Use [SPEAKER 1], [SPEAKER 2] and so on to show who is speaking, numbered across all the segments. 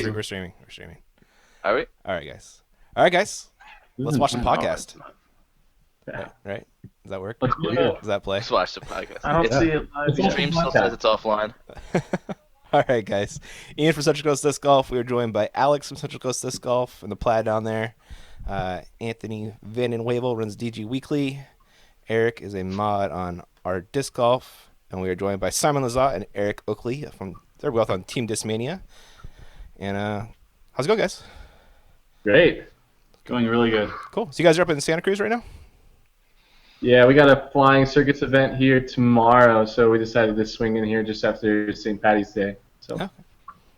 [SPEAKER 1] We're streaming. We're streaming.
[SPEAKER 2] Are we?
[SPEAKER 1] All right, guys. All right, guys. Let's watch the podcast.
[SPEAKER 3] Yeah.
[SPEAKER 1] Right? Does that work?
[SPEAKER 3] Let's do it.
[SPEAKER 1] Does that play?
[SPEAKER 2] Let's watch the podcast.
[SPEAKER 4] I don't see it live
[SPEAKER 3] It's
[SPEAKER 2] The
[SPEAKER 4] yet.
[SPEAKER 2] stream still says it's offline.
[SPEAKER 1] All right, guys. Ian from Central Coast Disc Golf. We are joined by Alex from Central Coast Disc Golf and the Plaid down there. Anthony Van den Wevel runs DG Weekly. Eric is a mod on our disc golf, and we are joined by Simon Lizotte and Eric Oakley they're both on Team Discmania. And how's it going, guys?
[SPEAKER 3] Great. Going really good.
[SPEAKER 1] Cool. So you guys are up in Santa Cruz right now?
[SPEAKER 3] Yeah, we got a flying circuits event here tomorrow, so we decided to swing in here just after St. Patty's Day. So
[SPEAKER 1] Oh,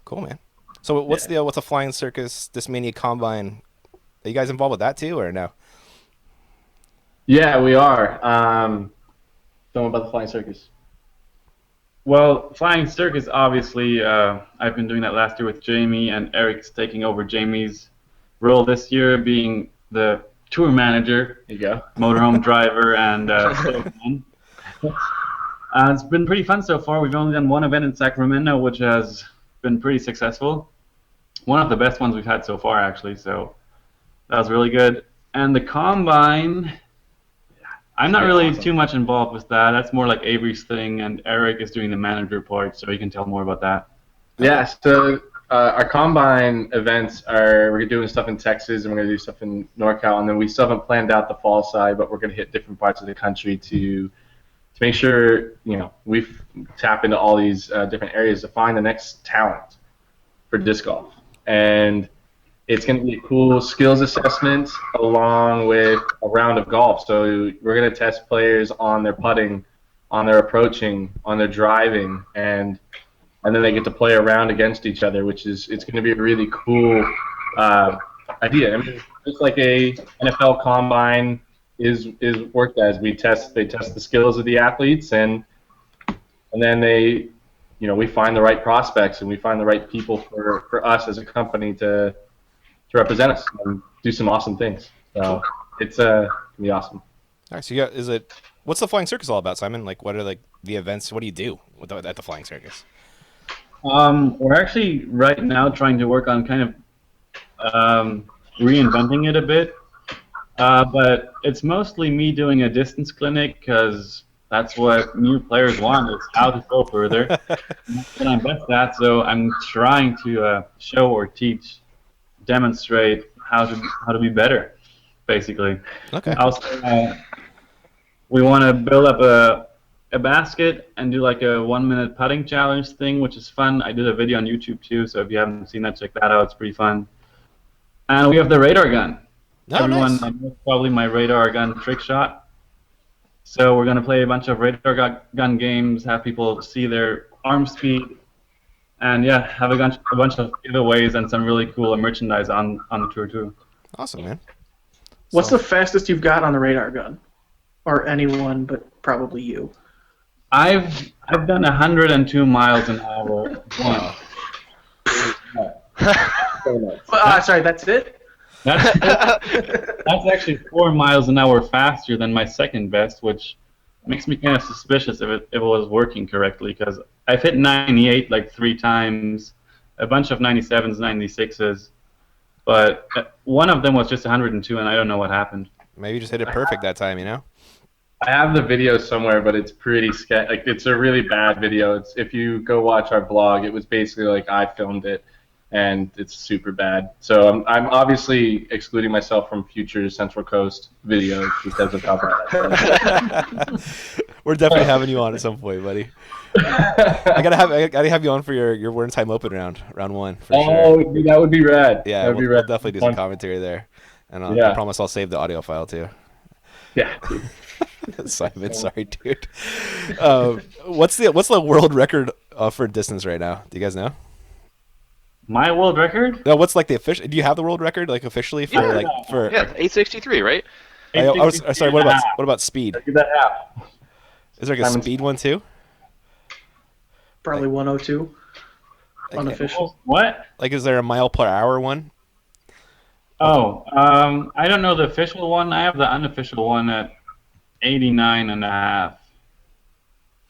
[SPEAKER 1] cool, man. So what's the Flying Circus Discmania Combine? Are you guys involved with that too, or no?
[SPEAKER 3] yeah, we are. Tell me about the flying circus.
[SPEAKER 5] Well, Flying Circus, obviously, I've been doing that last year with Jamie, and Eric's taking over Jamie's role this year, being the tour manager,
[SPEAKER 3] There you go.
[SPEAKER 5] motorhome driver, and salesman. It's been pretty fun so far. We've only done one event in Sacramento, which has been pretty successful. One of the best ones we've had so far, actually, so that was really good. And the Combine, I'm not really too much involved with that. That's more like Avery's thing, and Eric is doing the manager part, so he can tell more about that.
[SPEAKER 3] Yeah, so our combine events we're doing stuff in Texas and we're going to do stuff in NorCal, and then we still haven't planned out the fall side, but we're going to hit different parts of the country to make sure, we tap into all these different areas to find the next talent for disc golf. And it's going to be a cool skills assessment along with a round of golf. So we're going to test players on their putting, on their approaching, on their driving, and then they get to play around against each other, it's going to be a really cool idea. I mean, just like a NFL combine is worked as they test the skills of the athletes, and then we find the right prospects and we find the right people for us as a company to represent us and do some awesome things. So it's gonna be awesome.
[SPEAKER 1] All right. So what's the Flying Circus all about, Simon? Like, what are the events? What do you do at the Flying Circus?
[SPEAKER 5] We're actually right now trying to work on kind of reinventing it a bit, but it's mostly me doing a distance clinic because that's what new players want, is how to go further. And that's what I'm best at, so I'm trying to show or teach, demonstrate how to be better, basically.
[SPEAKER 1] Okay.
[SPEAKER 5] Also, we want to build up a basket and do like a 1-minute putting challenge thing, which is fun. I did a video on YouTube too, so if you haven't seen that, check that out. It's pretty fun. And we have the radar gun.
[SPEAKER 1] Oh,
[SPEAKER 5] Everyone
[SPEAKER 1] nice.
[SPEAKER 5] knows probably my radar gun trick shot. So we're going to play a bunch of radar gun games, have people see their arm speed, and yeah, have a bunch of giveaways and some really cool merchandise on the tour too.
[SPEAKER 1] Awesome, man.
[SPEAKER 4] What's the fastest you've got on the radar gun? Or anyone, but probably you.
[SPEAKER 5] I've done 102 miles an hour once.
[SPEAKER 4] Sorry, that's it?
[SPEAKER 5] That's actually 4 miles an hour faster than my second best, which makes me kind of suspicious if it was working correctly, because I've hit 98 like 3 times, a bunch of 97s, 96s, but one of them was just 102, and I don't know what happened.
[SPEAKER 1] Maybe you just hit it perfect that time,
[SPEAKER 3] I have the video somewhere, but it's pretty it's a really bad video. If you go watch our blog, it was basically like I filmed it, and it's super bad. So I'm obviously excluding myself from future Central Coast videos because of how bad.
[SPEAKER 1] We're definitely having you on at some point, buddy. I gotta have you on for your Word Time Open round 1 for sure.
[SPEAKER 3] Oh, that would be rad.
[SPEAKER 1] Yeah,
[SPEAKER 3] that would be
[SPEAKER 1] we'll
[SPEAKER 3] rad.
[SPEAKER 1] definitely do some commentary there, and
[SPEAKER 3] Yeah.
[SPEAKER 1] I promise I'll save the audio file too.
[SPEAKER 3] Yeah.
[SPEAKER 1] Simon, sorry, dude. What's the world record for distance right now? Do you guys know?
[SPEAKER 5] My world record?
[SPEAKER 1] No, what's like the official? Do you have the world record like officially for
[SPEAKER 2] Yeah, 863, right?
[SPEAKER 1] Sorry, what about speed?
[SPEAKER 3] Give that half.
[SPEAKER 1] Is there like a speed one too?
[SPEAKER 4] Probably 102. Unofficial.
[SPEAKER 5] What?
[SPEAKER 1] Like, is there a mile per hour one?
[SPEAKER 5] Oh, I don't know the official one. I have the unofficial one at 89.5.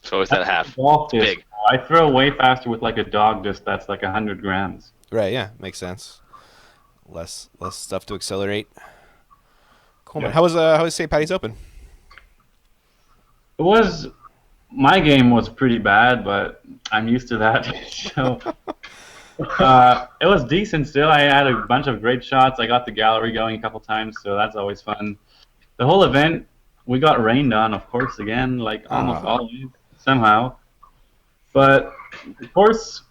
[SPEAKER 2] So is that half?
[SPEAKER 5] Golf disc.
[SPEAKER 2] Big.
[SPEAKER 5] I throw way faster with like a dog disc that's like 100 grams.
[SPEAKER 1] Right. Yeah. Makes sense. Less stuff to accelerate. Cool, man.
[SPEAKER 3] Yeah.
[SPEAKER 1] How was St. Patty's Open?
[SPEAKER 5] It was my game was pretty bad, but I'm used to that. So it was decent still. I had a bunch of great shots. I got the gallery going a couple times, so that's always fun. The whole event, we got rained on, of course, again, like almost always, somehow. But of course,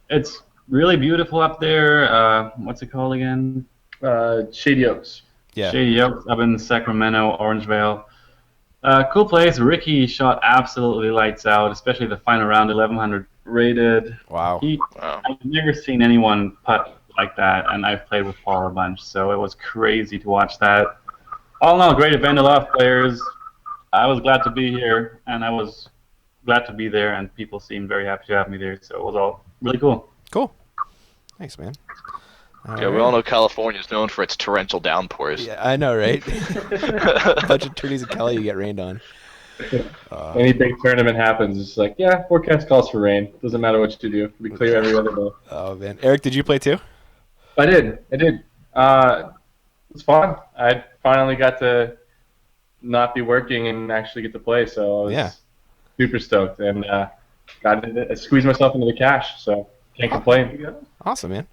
[SPEAKER 5] it's really beautiful up there. What's it called again?
[SPEAKER 3] Shady Oaks.
[SPEAKER 1] Yeah.
[SPEAKER 5] Shady Oaks up in Sacramento, Orangevale. Cool place. Ricky shot absolutely lights out, especially the final round, 1100 rated.
[SPEAKER 1] Wow.
[SPEAKER 2] Wow.
[SPEAKER 5] I've never seen anyone putt like that, and I've played with Paul a bunch, so it was crazy to watch that. All in all, great event, a lot of players. I was glad to be here, and I was glad to be there, and people seemed very happy to have me there, so it was all really cool.
[SPEAKER 1] Cool. Thanks, man.
[SPEAKER 2] Yeah, we all know California is known for its torrential downpours.
[SPEAKER 1] Yeah, I know, right? A bunch of tourneys in Cali you get rained on.
[SPEAKER 3] Any big tournament happens, it's like, yeah, forecast calls for rain. Doesn't matter what you do. It'll be clear every other day.
[SPEAKER 1] Oh man, Eric, did you play too?
[SPEAKER 3] I did. It was fun. I finally got to not be working and actually get to play, so I was super stoked. And I squeezed myself into the cash, so can't complain.
[SPEAKER 1] Awesome, man.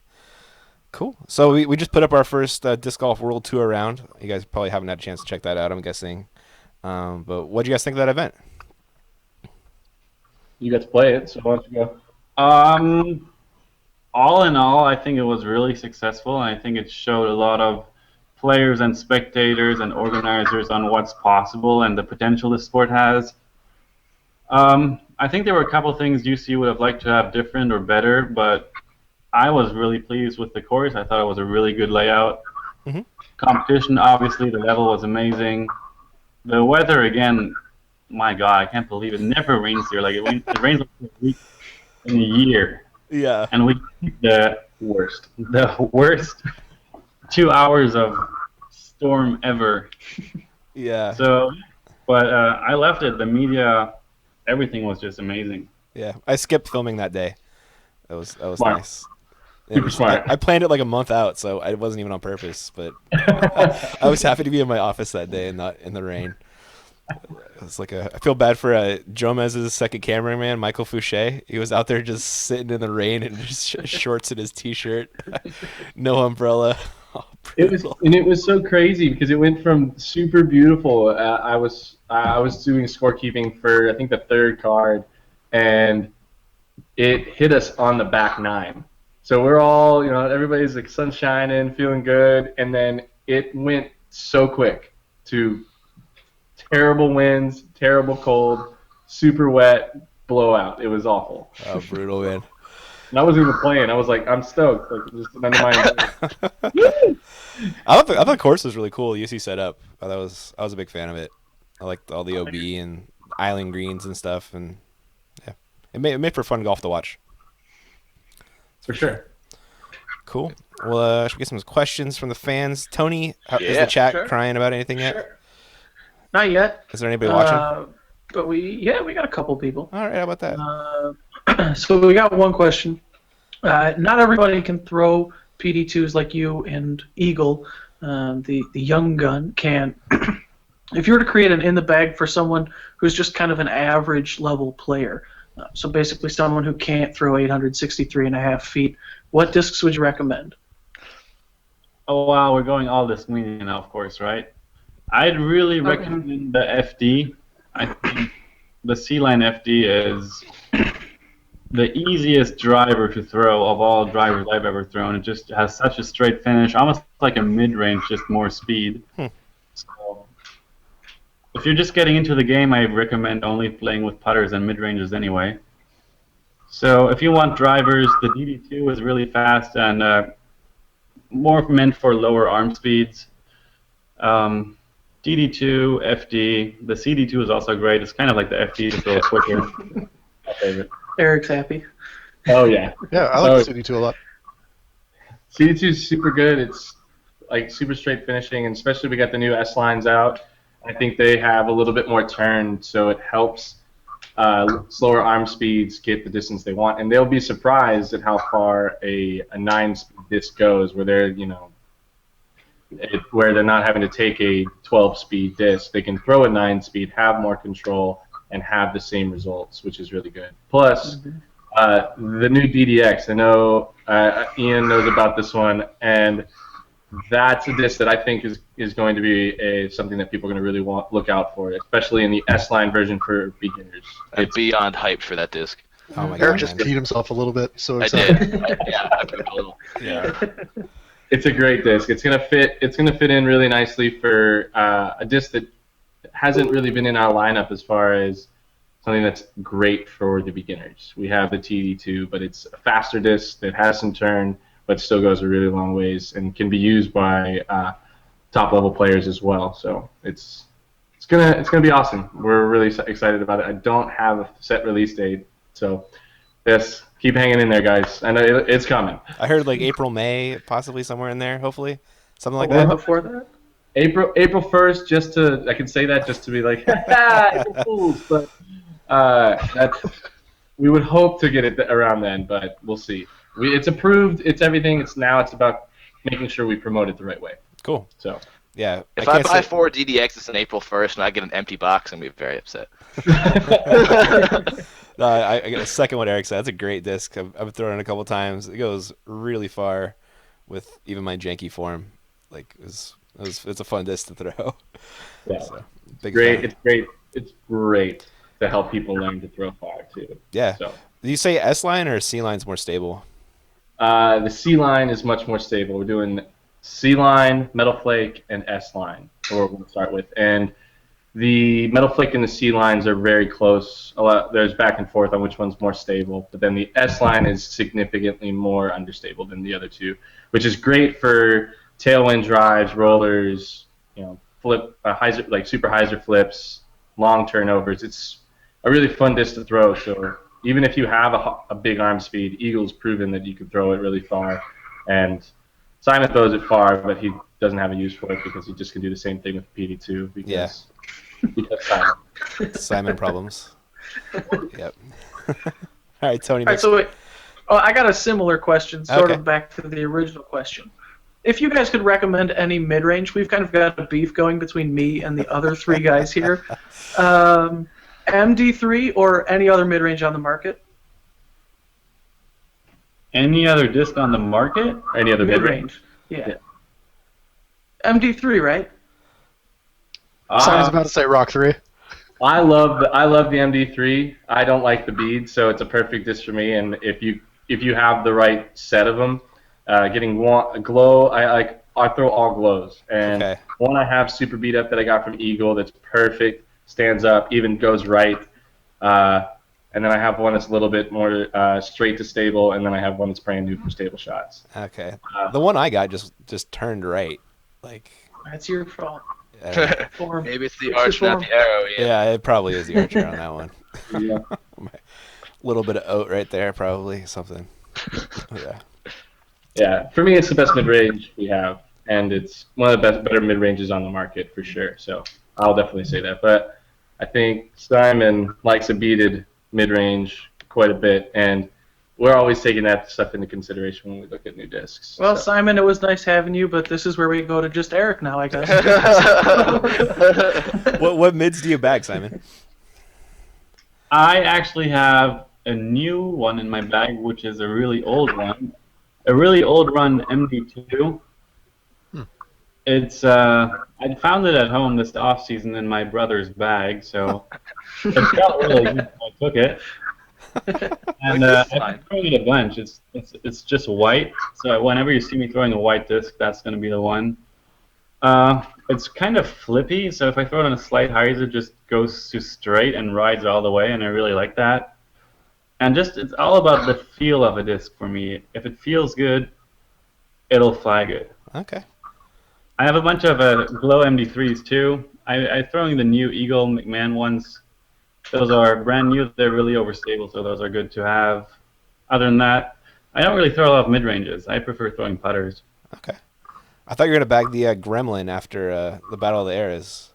[SPEAKER 1] Cool. So we just put up our first Disc Golf World Tour round. You guys probably haven't had a chance to check that out, I'm guessing. But what do you guys think of that event?
[SPEAKER 3] You got to play it, so why don't you go?
[SPEAKER 5] All in all, I think it was really successful, and I think it showed a lot of players and spectators and organizers on what's possible and the potential the sport has. I think there were a couple things UC would have liked to have different or better, but I was really pleased with the course. I thought it was a really good layout.
[SPEAKER 1] Mm-hmm.
[SPEAKER 5] Competition, obviously, the level was amazing. The weather, again, my God, I can't believe it. Never rains here. Like it rains like a week in a year.
[SPEAKER 1] Yeah.
[SPEAKER 5] And we the worst 2 hours of storm ever.
[SPEAKER 1] Yeah.
[SPEAKER 5] So, but I left it. The media, everything was just amazing.
[SPEAKER 1] Yeah. I skipped filming that day. That was
[SPEAKER 3] Smart.
[SPEAKER 1] nice.
[SPEAKER 3] Super smart.
[SPEAKER 1] I planned it like a month out, so it wasn't even on purpose. But I was happy to be in my office that day and not in the rain. It was like I feel bad for Jomez's second cameraman, Michael Fouché. He was out there just sitting in the rain and just shorts and his t-shirt, no umbrella. Oh,
[SPEAKER 3] It was so crazy because it went from super beautiful. I was doing scorekeeping for I think the third card, and it hit us on the back nine. So we're all, everybody's like sun shining, feeling good, and then it went so quick to terrible winds, terrible cold, super wet, blowout. It was awful.
[SPEAKER 1] Oh, brutal, man.
[SPEAKER 3] And I wasn't even playing. I was like, I'm stoked. Like, just under my
[SPEAKER 1] I thought the course was really cool. UC set up. I was a big fan of it. I liked all the OB and island greens and stuff, and yeah, it made for fun golf to watch.
[SPEAKER 3] For sure.
[SPEAKER 1] Cool. Well, should we get some questions from the fans? Tony, is the chat crying about anything yet?
[SPEAKER 4] Sure. Not yet.
[SPEAKER 1] Is there anybody watching?
[SPEAKER 4] But we got a couple people.
[SPEAKER 1] All right, how about that?
[SPEAKER 4] So we got one question. Not everybody can throw PD2s like you and Eagle, the young gun, can. If you were to create an in the bag for someone who's just kind of an average level player, so basically someone who can't throw 863.5 feet, what discs would you recommend?
[SPEAKER 5] Oh wow, we're going all this media now, of course, right? I'd really recommend the FD. I think the C-Line FD is the easiest driver to throw of all drivers I've ever thrown. It just has such a straight finish, almost like a mid-range, just more speed. So, if you're just getting into the game, I recommend only playing with putters and mid-ranges anyway. So if you want drivers, the DD2 is really fast and more meant for lower arm speeds. DD2, FD, the CD2 is also great. It's kind of like the FD, just a little quicker. My favorite.
[SPEAKER 4] Eric's happy.
[SPEAKER 3] Oh, yeah.
[SPEAKER 6] Yeah, I like the CD2 a lot.
[SPEAKER 3] CD2 is super good. It's like super straight finishing, and especially we got the new S lines out. I think they have a little bit more turn, so it helps slower arm speeds get the distance they want, and they'll be surprised at how far a 9-speed disc goes, where where they're not having to take a 12-speed disc. They can throw a 9-speed, have more control, and have the same results, which is really good. Plus, the new DDX. I know Ian knows about this one, and that's a disc that I think is going to be something that people are going to really look out for, especially in the S-line version for beginners.
[SPEAKER 2] I'm beyond hyped for that disc.
[SPEAKER 1] Oh my
[SPEAKER 6] Eric
[SPEAKER 1] god,
[SPEAKER 6] just
[SPEAKER 1] man.
[SPEAKER 6] peed himself a little bit. So
[SPEAKER 2] I
[SPEAKER 6] excited.
[SPEAKER 2] did. Yeah, I put a little.
[SPEAKER 1] Yeah.
[SPEAKER 3] It's a great disc. It's gonna fit. It's gonna fit in really nicely for a disc that hasn't really been in our lineup as far as something that's great for the beginners. We have the TD2, but it's a faster disc that has some turn, but still goes a really long ways and can be used by top level players as well. So it's gonna be awesome. We're really excited about it. I don't have a set release date, so yes, keep hanging in there, guys. I know it's coming.
[SPEAKER 1] I heard like April, May, possibly somewhere in there. Hopefully, something like
[SPEAKER 4] Or
[SPEAKER 1] that.
[SPEAKER 4] before that?
[SPEAKER 3] April 1st, I can say that just to be like, April Fools, but we would hope to get it around then, but we'll see. It's approved. It's everything. It's about making sure we promote it the right way.
[SPEAKER 1] Cool.
[SPEAKER 3] So
[SPEAKER 1] Yeah.
[SPEAKER 2] If I
[SPEAKER 1] can't
[SPEAKER 2] buy
[SPEAKER 1] say-
[SPEAKER 2] 4 DDXs on April 1st and I get an empty box, I'm going to be very upset.
[SPEAKER 1] No, I got a second what Eric said. That's a great disc. I've thrown it a couple times. It goes really far with even my janky form. Like it's a fun disc to throw.
[SPEAKER 3] yeah,
[SPEAKER 1] So, big
[SPEAKER 3] great.
[SPEAKER 1] fan.
[SPEAKER 3] It's great. It's great to help people learn to throw far too.
[SPEAKER 1] Yeah.
[SPEAKER 3] So
[SPEAKER 1] Do you say S line or C line's more stable?
[SPEAKER 3] the C line is much more stable. We're doing C line, metal flake, and S line. Or we're going to start with. And the metal flake and the C lines are very close. There's back and forth on which one's more stable. But then the S line is significantly more understable than the other two, which is great for tailwind drives, rollers, like super hyzer flips, long turnovers. It's a really fun disc to throw. So even if you have a big arm speed, Eagle's proven that you can throw it really far. And Simon throws it far, but he doesn't have a use for it because he just can do the same thing with PD2 because Simon.
[SPEAKER 1] Simon problems. Yep. All right, Tony.
[SPEAKER 4] All right,
[SPEAKER 1] Next.
[SPEAKER 4] so wait. Oh, I got a similar question, sort
[SPEAKER 1] Okay.
[SPEAKER 4] of back to the original question. If you guys could recommend any mid-range, we've kind of got a beef going between me and the other three guys here. MD3 or any other mid-range on the market?
[SPEAKER 5] Any other disc on the market?
[SPEAKER 3] Any other mid-range?
[SPEAKER 4] Yeah. MD3, right?
[SPEAKER 6] Simon's about to say Rock 3.
[SPEAKER 3] I love the MD3. I don't like the beads, so it's a perfect disc for me. And if you have the right set of them, getting a glow, I throw all glows. And
[SPEAKER 1] Okay.
[SPEAKER 3] one I have super beat up that I got from Eagle that's perfect, stands up, even goes right. And then I have one that's a little bit more straight to stable, and then I have one that's brand new for stable shots.
[SPEAKER 1] Okay. The one I got just turned right. Like.
[SPEAKER 4] That's your fault. Form.
[SPEAKER 2] Maybe it's the
[SPEAKER 4] It's
[SPEAKER 2] arch,
[SPEAKER 4] the
[SPEAKER 2] not the arrow. Yeah.
[SPEAKER 1] Yeah, it probably is the archer on that one.
[SPEAKER 3] Yeah.
[SPEAKER 1] Little bit of oat right there, probably something. Yeah.
[SPEAKER 3] Yeah, for me, it's the best mid-range we have, and it's one of the better mid-ranges on the market for sure. So I'll definitely say that. But I think Simon likes a beaded mid-range quite a bit, and we're always taking that stuff into consideration when we look at new discs.
[SPEAKER 4] Well,
[SPEAKER 3] so.
[SPEAKER 4] Simon, it was nice having you, but this is where we go to just Eric now, I guess.
[SPEAKER 1] What mids do you bag, Simon?
[SPEAKER 5] I actually have a new one in my bag, which is a really old one. A really old run MD2. It's I found it at home this off season in my brother's bag, so it felt really good when I took it. And I've been throwing it a bunch. It's just white, so whenever you see me throwing a white disc, that's going to be the one. It's kind of flippy, so if I throw it on a slight hyzer, it just goes to straight and rides all the way, and I really like that. And it's all about the feel of a disc for me. If it feels good, it'll fly good.
[SPEAKER 1] Okay.
[SPEAKER 5] I have a bunch of Glow MD3s too. I'm throwing the new Eagle McMahon ones. Those are brand new. They're really overstable, so those are good to have. Other than that, I don't really throw a lot of mid-ranges. I prefer throwing putters.
[SPEAKER 1] Okay. I thought you were gonna bag the Gremlin after the Battle of the Eras.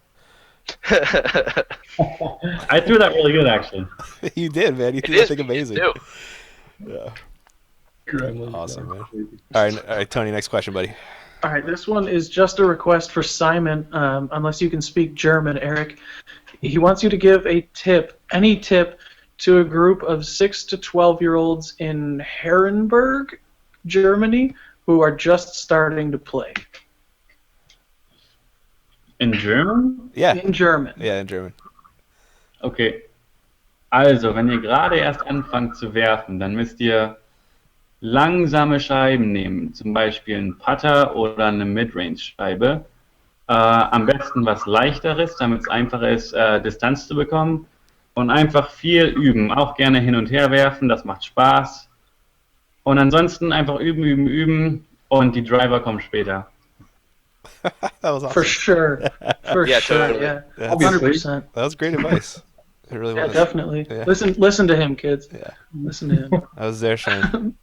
[SPEAKER 5] I threw that really good, actually.
[SPEAKER 1] You did, man. You
[SPEAKER 2] It
[SPEAKER 1] threw that
[SPEAKER 2] is
[SPEAKER 1] thing amazing.
[SPEAKER 2] too.
[SPEAKER 1] Yeah.
[SPEAKER 3] Gremlins,
[SPEAKER 1] Awesome,
[SPEAKER 3] yeah.
[SPEAKER 1] man. All right, Tony. Next question, buddy.
[SPEAKER 4] All right, this one is just a request for Simon, unless you can speak German, Eric. He wants you to give a tip, any tip, to a group of 6 to 12-year-olds in Herrenberg, Germany, who are just starting to play.
[SPEAKER 5] In German?
[SPEAKER 1] Yeah.
[SPEAKER 4] In German.
[SPEAKER 1] Yeah, in German.
[SPEAKER 5] Okay. Also, wenn ihr gerade erst anfangt zu werfen, dann müsst ihr langsame Scheiben nehmen, zum Beispiel einen Putter oder eine Midrange-Scheibe. Am besten was leichteres, damit es einfacher ist, Distanz zu bekommen. Und einfach viel üben, auch gerne hin und her werfen, das macht Spaß. Und ansonsten einfach üben, üben, üben und die Driver kommen später.
[SPEAKER 1] That was awesome.
[SPEAKER 4] For sure. For
[SPEAKER 2] Yeah,
[SPEAKER 4] sure,
[SPEAKER 2] totally.
[SPEAKER 4] yeah.
[SPEAKER 1] Yeah,
[SPEAKER 4] 100%.
[SPEAKER 1] that was great advice. It really
[SPEAKER 4] Yeah,
[SPEAKER 1] was.
[SPEAKER 4] definitely.
[SPEAKER 1] Yeah.
[SPEAKER 4] Listen to him, kids.
[SPEAKER 1] Yeah.
[SPEAKER 4] Listen to him.
[SPEAKER 1] I was there, Shane.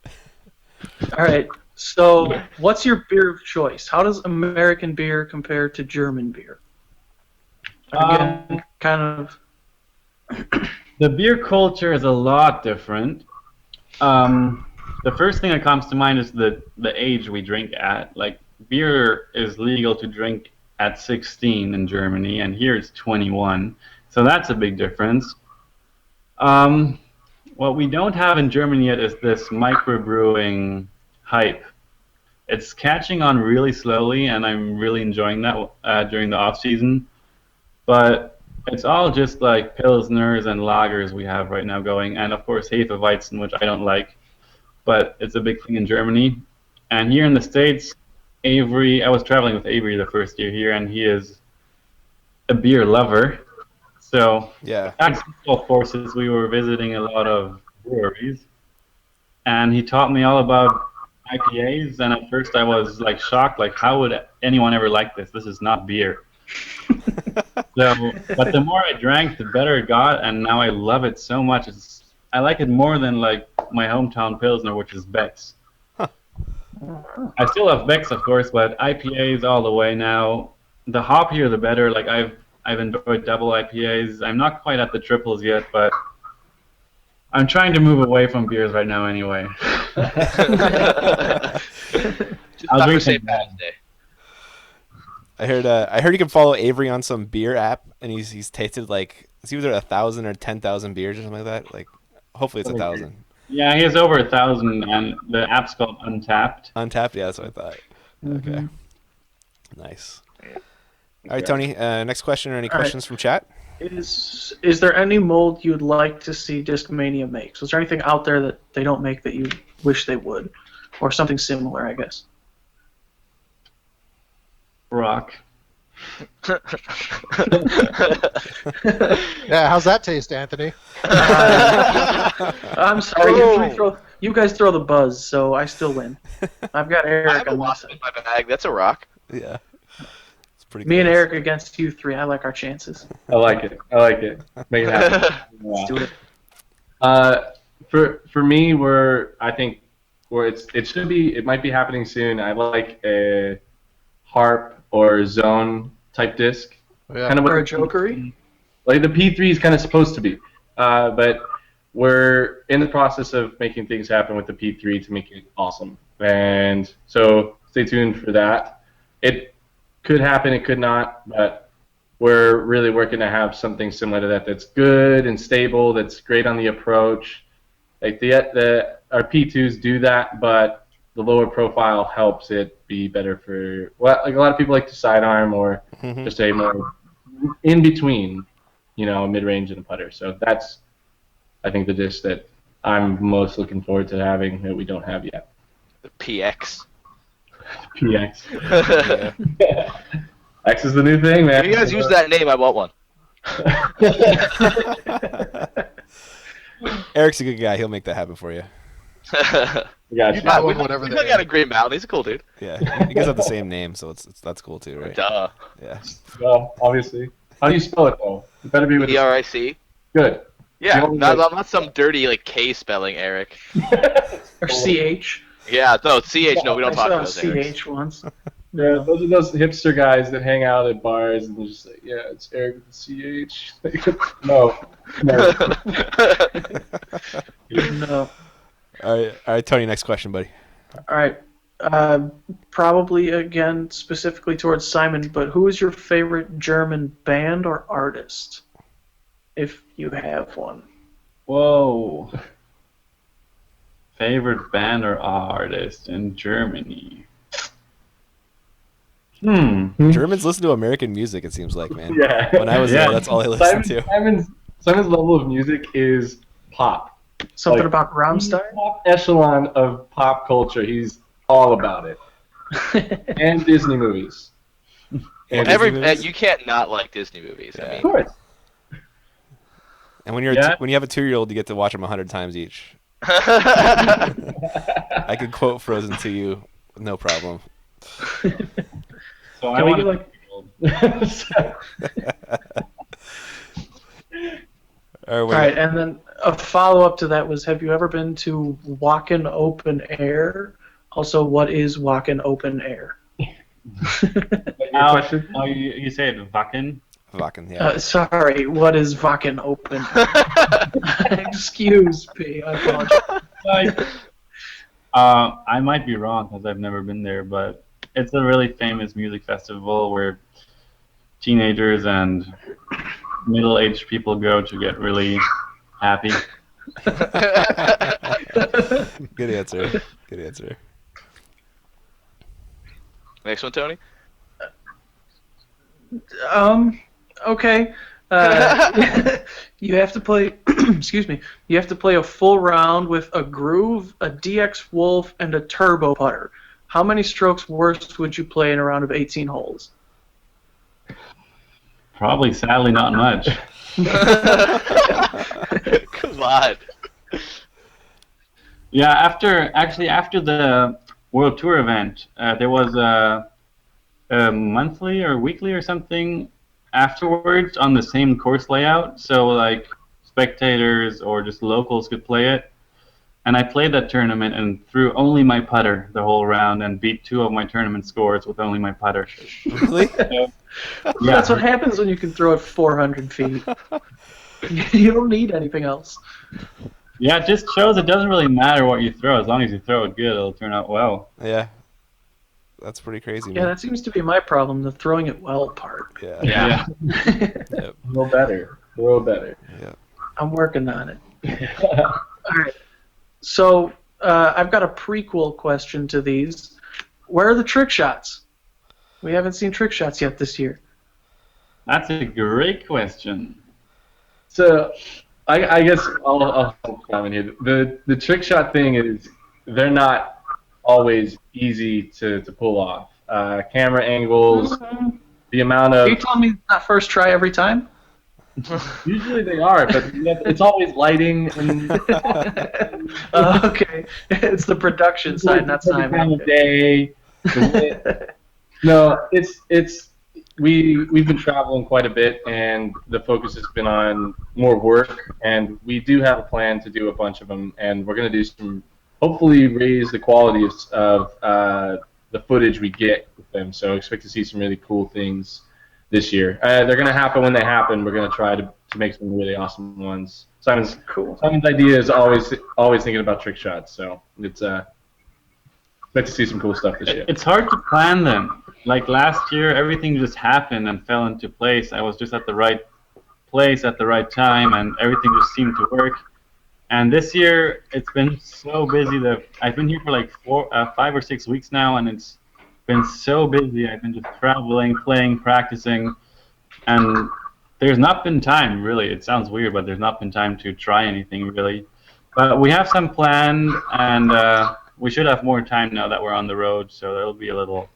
[SPEAKER 4] All right. So, what's your beer of choice? How does American beer compare to German beer? Again, kind of.
[SPEAKER 5] The beer culture is a lot different. The first thing that comes to mind is the age we drink at. Like, beer is legal to drink at 16 in Germany, and here it's 21. So that's a big difference. What we don't have in Germany yet is this microbrewing hype. It's catching on really slowly, and I'm really enjoying that during the off season. But it's all just like pilsners and lagers we have right now going, and of course Hefeweizen, which I don't like, but it's a big thing in Germany. And here in the States, Avery, I was traveling with Avery the first year here, and he is a beer lover. So
[SPEAKER 1] Yeah.
[SPEAKER 5] at golf courses, we were visiting a lot of breweries, and he taught me all about IPAs. And at first, I was like shocked, like how would anyone ever like this? This is not beer. So, but the more I drank, the better it got, and now I love it so much. I like it more than like my hometown Pilsner, which is Beck's. I still love Beck's, of course, but IPAs all the way now. The hoppier, the better. Like I've enjoyed double IPAs. I'm not quite at the triples yet, but I'm trying to move away from beers right now anyway.
[SPEAKER 2] Just
[SPEAKER 5] I'll
[SPEAKER 2] not for
[SPEAKER 5] drink
[SPEAKER 2] St.
[SPEAKER 5] some
[SPEAKER 2] Patty's Day.
[SPEAKER 1] I heard you can follow Avery on some beer app, and he's tasted like it's either 1,000 or 10,000 beers or something like that. Like, hopefully it's 1,000.
[SPEAKER 5] Yeah, he has over 1,000, and the app's called Untapped.
[SPEAKER 1] Untapped, yeah, that's what I thought. Okay, nice. All right, Tony. Next question or any questions from chat?
[SPEAKER 4] Is there any mold you'd like to see Discmania make? So is there anything out there that they don't make that you wish they would? Or something similar, I guess.
[SPEAKER 5] Rock.
[SPEAKER 6] Yeah, how's that taste, Anthony?
[SPEAKER 4] I'm sorry, you guys throw the buzz, so I still win. I've got
[SPEAKER 2] I
[SPEAKER 4] Eric
[SPEAKER 2] have a
[SPEAKER 4] on my
[SPEAKER 2] wasp
[SPEAKER 4] side.
[SPEAKER 2] in my bag. That's a rock.
[SPEAKER 1] Yeah, it's pretty.
[SPEAKER 4] Me and
[SPEAKER 1] close.
[SPEAKER 4] Eric against you three. I like our chances.
[SPEAKER 3] I like it. Make it happen.
[SPEAKER 4] Let's do it.
[SPEAKER 3] For me, it might be happening soon. I like a harp or zone type disc.
[SPEAKER 6] Yeah.
[SPEAKER 3] Kind of
[SPEAKER 4] Or
[SPEAKER 3] what
[SPEAKER 4] a jokery?
[SPEAKER 3] like the P3 is kind of supposed to be, but we're in the process of making things happen with the P3 to make it awesome. And so stay tuned for that. It could happen, it could not, but we're really working to have something similar to that that's good and stable, that's great on the approach. Like our P2s do that, but the lower profile helps it be better for, well, like a lot of people like to sidearm or just a more in between, a mid-range and a putter. So that's, I think, the disc that I'm most looking forward to having that we don't have yet.
[SPEAKER 2] The PX.
[SPEAKER 3] PX. X is the new thing, man.
[SPEAKER 2] If you guys use that name, I want one.
[SPEAKER 1] Eric's a good guy. He'll make that happen for you.
[SPEAKER 3] Gotcha.
[SPEAKER 6] Yeah, whatever
[SPEAKER 2] we
[SPEAKER 6] they
[SPEAKER 2] got a Green Mountain. He's a cool dude.
[SPEAKER 1] Yeah, you guys have the same name, so that's cool too, right?
[SPEAKER 2] Duh.
[SPEAKER 1] Yeah.
[SPEAKER 3] Well, obviously. How do you spell it, though? It better be with
[SPEAKER 2] ERIC.
[SPEAKER 3] Good.
[SPEAKER 2] Yeah,
[SPEAKER 3] You
[SPEAKER 2] not some dirty K spelling, Eric.
[SPEAKER 4] Or CH.
[SPEAKER 2] Yeah, no, CH. No, we don't
[SPEAKER 4] I
[SPEAKER 2] talk
[SPEAKER 4] saw
[SPEAKER 2] about those. Erics.
[SPEAKER 4] CH once.
[SPEAKER 3] Yeah, those are those hipster guys that hang out at bars and they're just like, yeah, it's Eric with the CH. No.
[SPEAKER 4] No.
[SPEAKER 1] All right, Tony. Next question, buddy.
[SPEAKER 4] All right. Probably again specifically towards Simon, but who is your favorite German band or artist, if you have one?
[SPEAKER 5] Whoa. Favorite band or artist in Germany?
[SPEAKER 1] Germans listen to American music. It seems like, man.
[SPEAKER 3] Yeah.
[SPEAKER 1] When I was there, that's all I listened to.
[SPEAKER 3] Simon's level of music is pop.
[SPEAKER 4] Something
[SPEAKER 3] Like,
[SPEAKER 4] about
[SPEAKER 3] He's
[SPEAKER 4] Rammstein?
[SPEAKER 3] top echelon of pop culture. He's all about it. And Disney movies.
[SPEAKER 1] And Disney movies?
[SPEAKER 2] You can't not like Disney movies.
[SPEAKER 1] Yeah.
[SPEAKER 2] I
[SPEAKER 3] Of
[SPEAKER 2] mean,
[SPEAKER 3] course.
[SPEAKER 1] And when you're
[SPEAKER 5] Yeah.
[SPEAKER 1] when you have a 2-year-old, you get to watch them 100 times each. I could quote Frozen to you, no problem.
[SPEAKER 5] So I
[SPEAKER 4] Can we
[SPEAKER 5] want
[SPEAKER 4] get
[SPEAKER 1] All
[SPEAKER 4] All right, and then a follow-up to that was, have you ever been to Wacken Open Air? Also, what is Wacken Open Air?
[SPEAKER 5] Oh, you said Wacken?
[SPEAKER 1] Wacken, yeah.
[SPEAKER 4] Sorry, what is Wacken Open Air? Excuse me, I apologize.
[SPEAKER 5] Like, I might be wrong because I've never been there, but it's a really famous music festival where teenagers and middle-aged people go to get really happy.
[SPEAKER 1] Good answer. Good answer.
[SPEAKER 2] next one, Tony.
[SPEAKER 4] Okay. You have to play. Excuse me. You have to play a full round with a groove, a DX Wolf, and a turbo putter. How many strokes worse would you play in a round of 18 holes?
[SPEAKER 5] Probably, sadly, not much.
[SPEAKER 2] Come on.
[SPEAKER 5] Yeah, after the World Tour event, there was a monthly or weekly or something afterwards on the same course layout, so like spectators or just locals could play it. And I played that tournament and threw only my putter the whole round and beat 2 of my tournament scores with only my putter.
[SPEAKER 1] Really?
[SPEAKER 5] So,
[SPEAKER 4] That's what happens when you can throw it 400 feet. You don't need anything else.
[SPEAKER 5] yeah, it just shows it doesn't really matter what you throw. As long as you throw it good, it'll turn out well.
[SPEAKER 1] Yeah. That's pretty crazy,
[SPEAKER 4] Yeah,
[SPEAKER 1] man.
[SPEAKER 4] that seems to be my problem, the throwing it well part.
[SPEAKER 1] Yeah.
[SPEAKER 2] Yeah.
[SPEAKER 1] Yep.
[SPEAKER 3] A little better. A little better.
[SPEAKER 1] Yep.
[SPEAKER 4] I'm working on it. All right. So I've got a prequel question to these. Where are the trick shots? We haven't seen trick shots yet this year.
[SPEAKER 5] That's a great question.
[SPEAKER 3] So, I guess I'll comment here. The trick shot thing is they're not always easy to pull off. Camera angles, the amount
[SPEAKER 4] Are
[SPEAKER 3] of
[SPEAKER 4] you telling me it's not first try every time?
[SPEAKER 3] usually they are, but it's always lighting and
[SPEAKER 4] Okay. It's the production side, not
[SPEAKER 3] time
[SPEAKER 4] Simon.
[SPEAKER 3] of day. No, we've been traveling quite a bit, and the focus has been on more work. And we do have a plan to do a bunch of them, and we're going to do some, hopefully raise the quality of the footage we get with them. So expect to see some really cool things this year. They're going to happen when they happen. We're going to try to make some really awesome ones. Simon's idea is always thinking about trick shots, so it's expect to see some cool stuff this year.
[SPEAKER 5] It's hard to plan them. Like last year, everything just happened and fell into place. I was just at the right place at the right time, and everything just seemed to work. And this year, it's been so busy that I've been here for like 5 or 6 weeks now, and it's been so busy. I've been just traveling, playing, practicing, and there's not been time, really. It sounds weird, but there's not been time to try anything, really. But we have some planned, and we should have more time now that we're on the road, so it'll be a little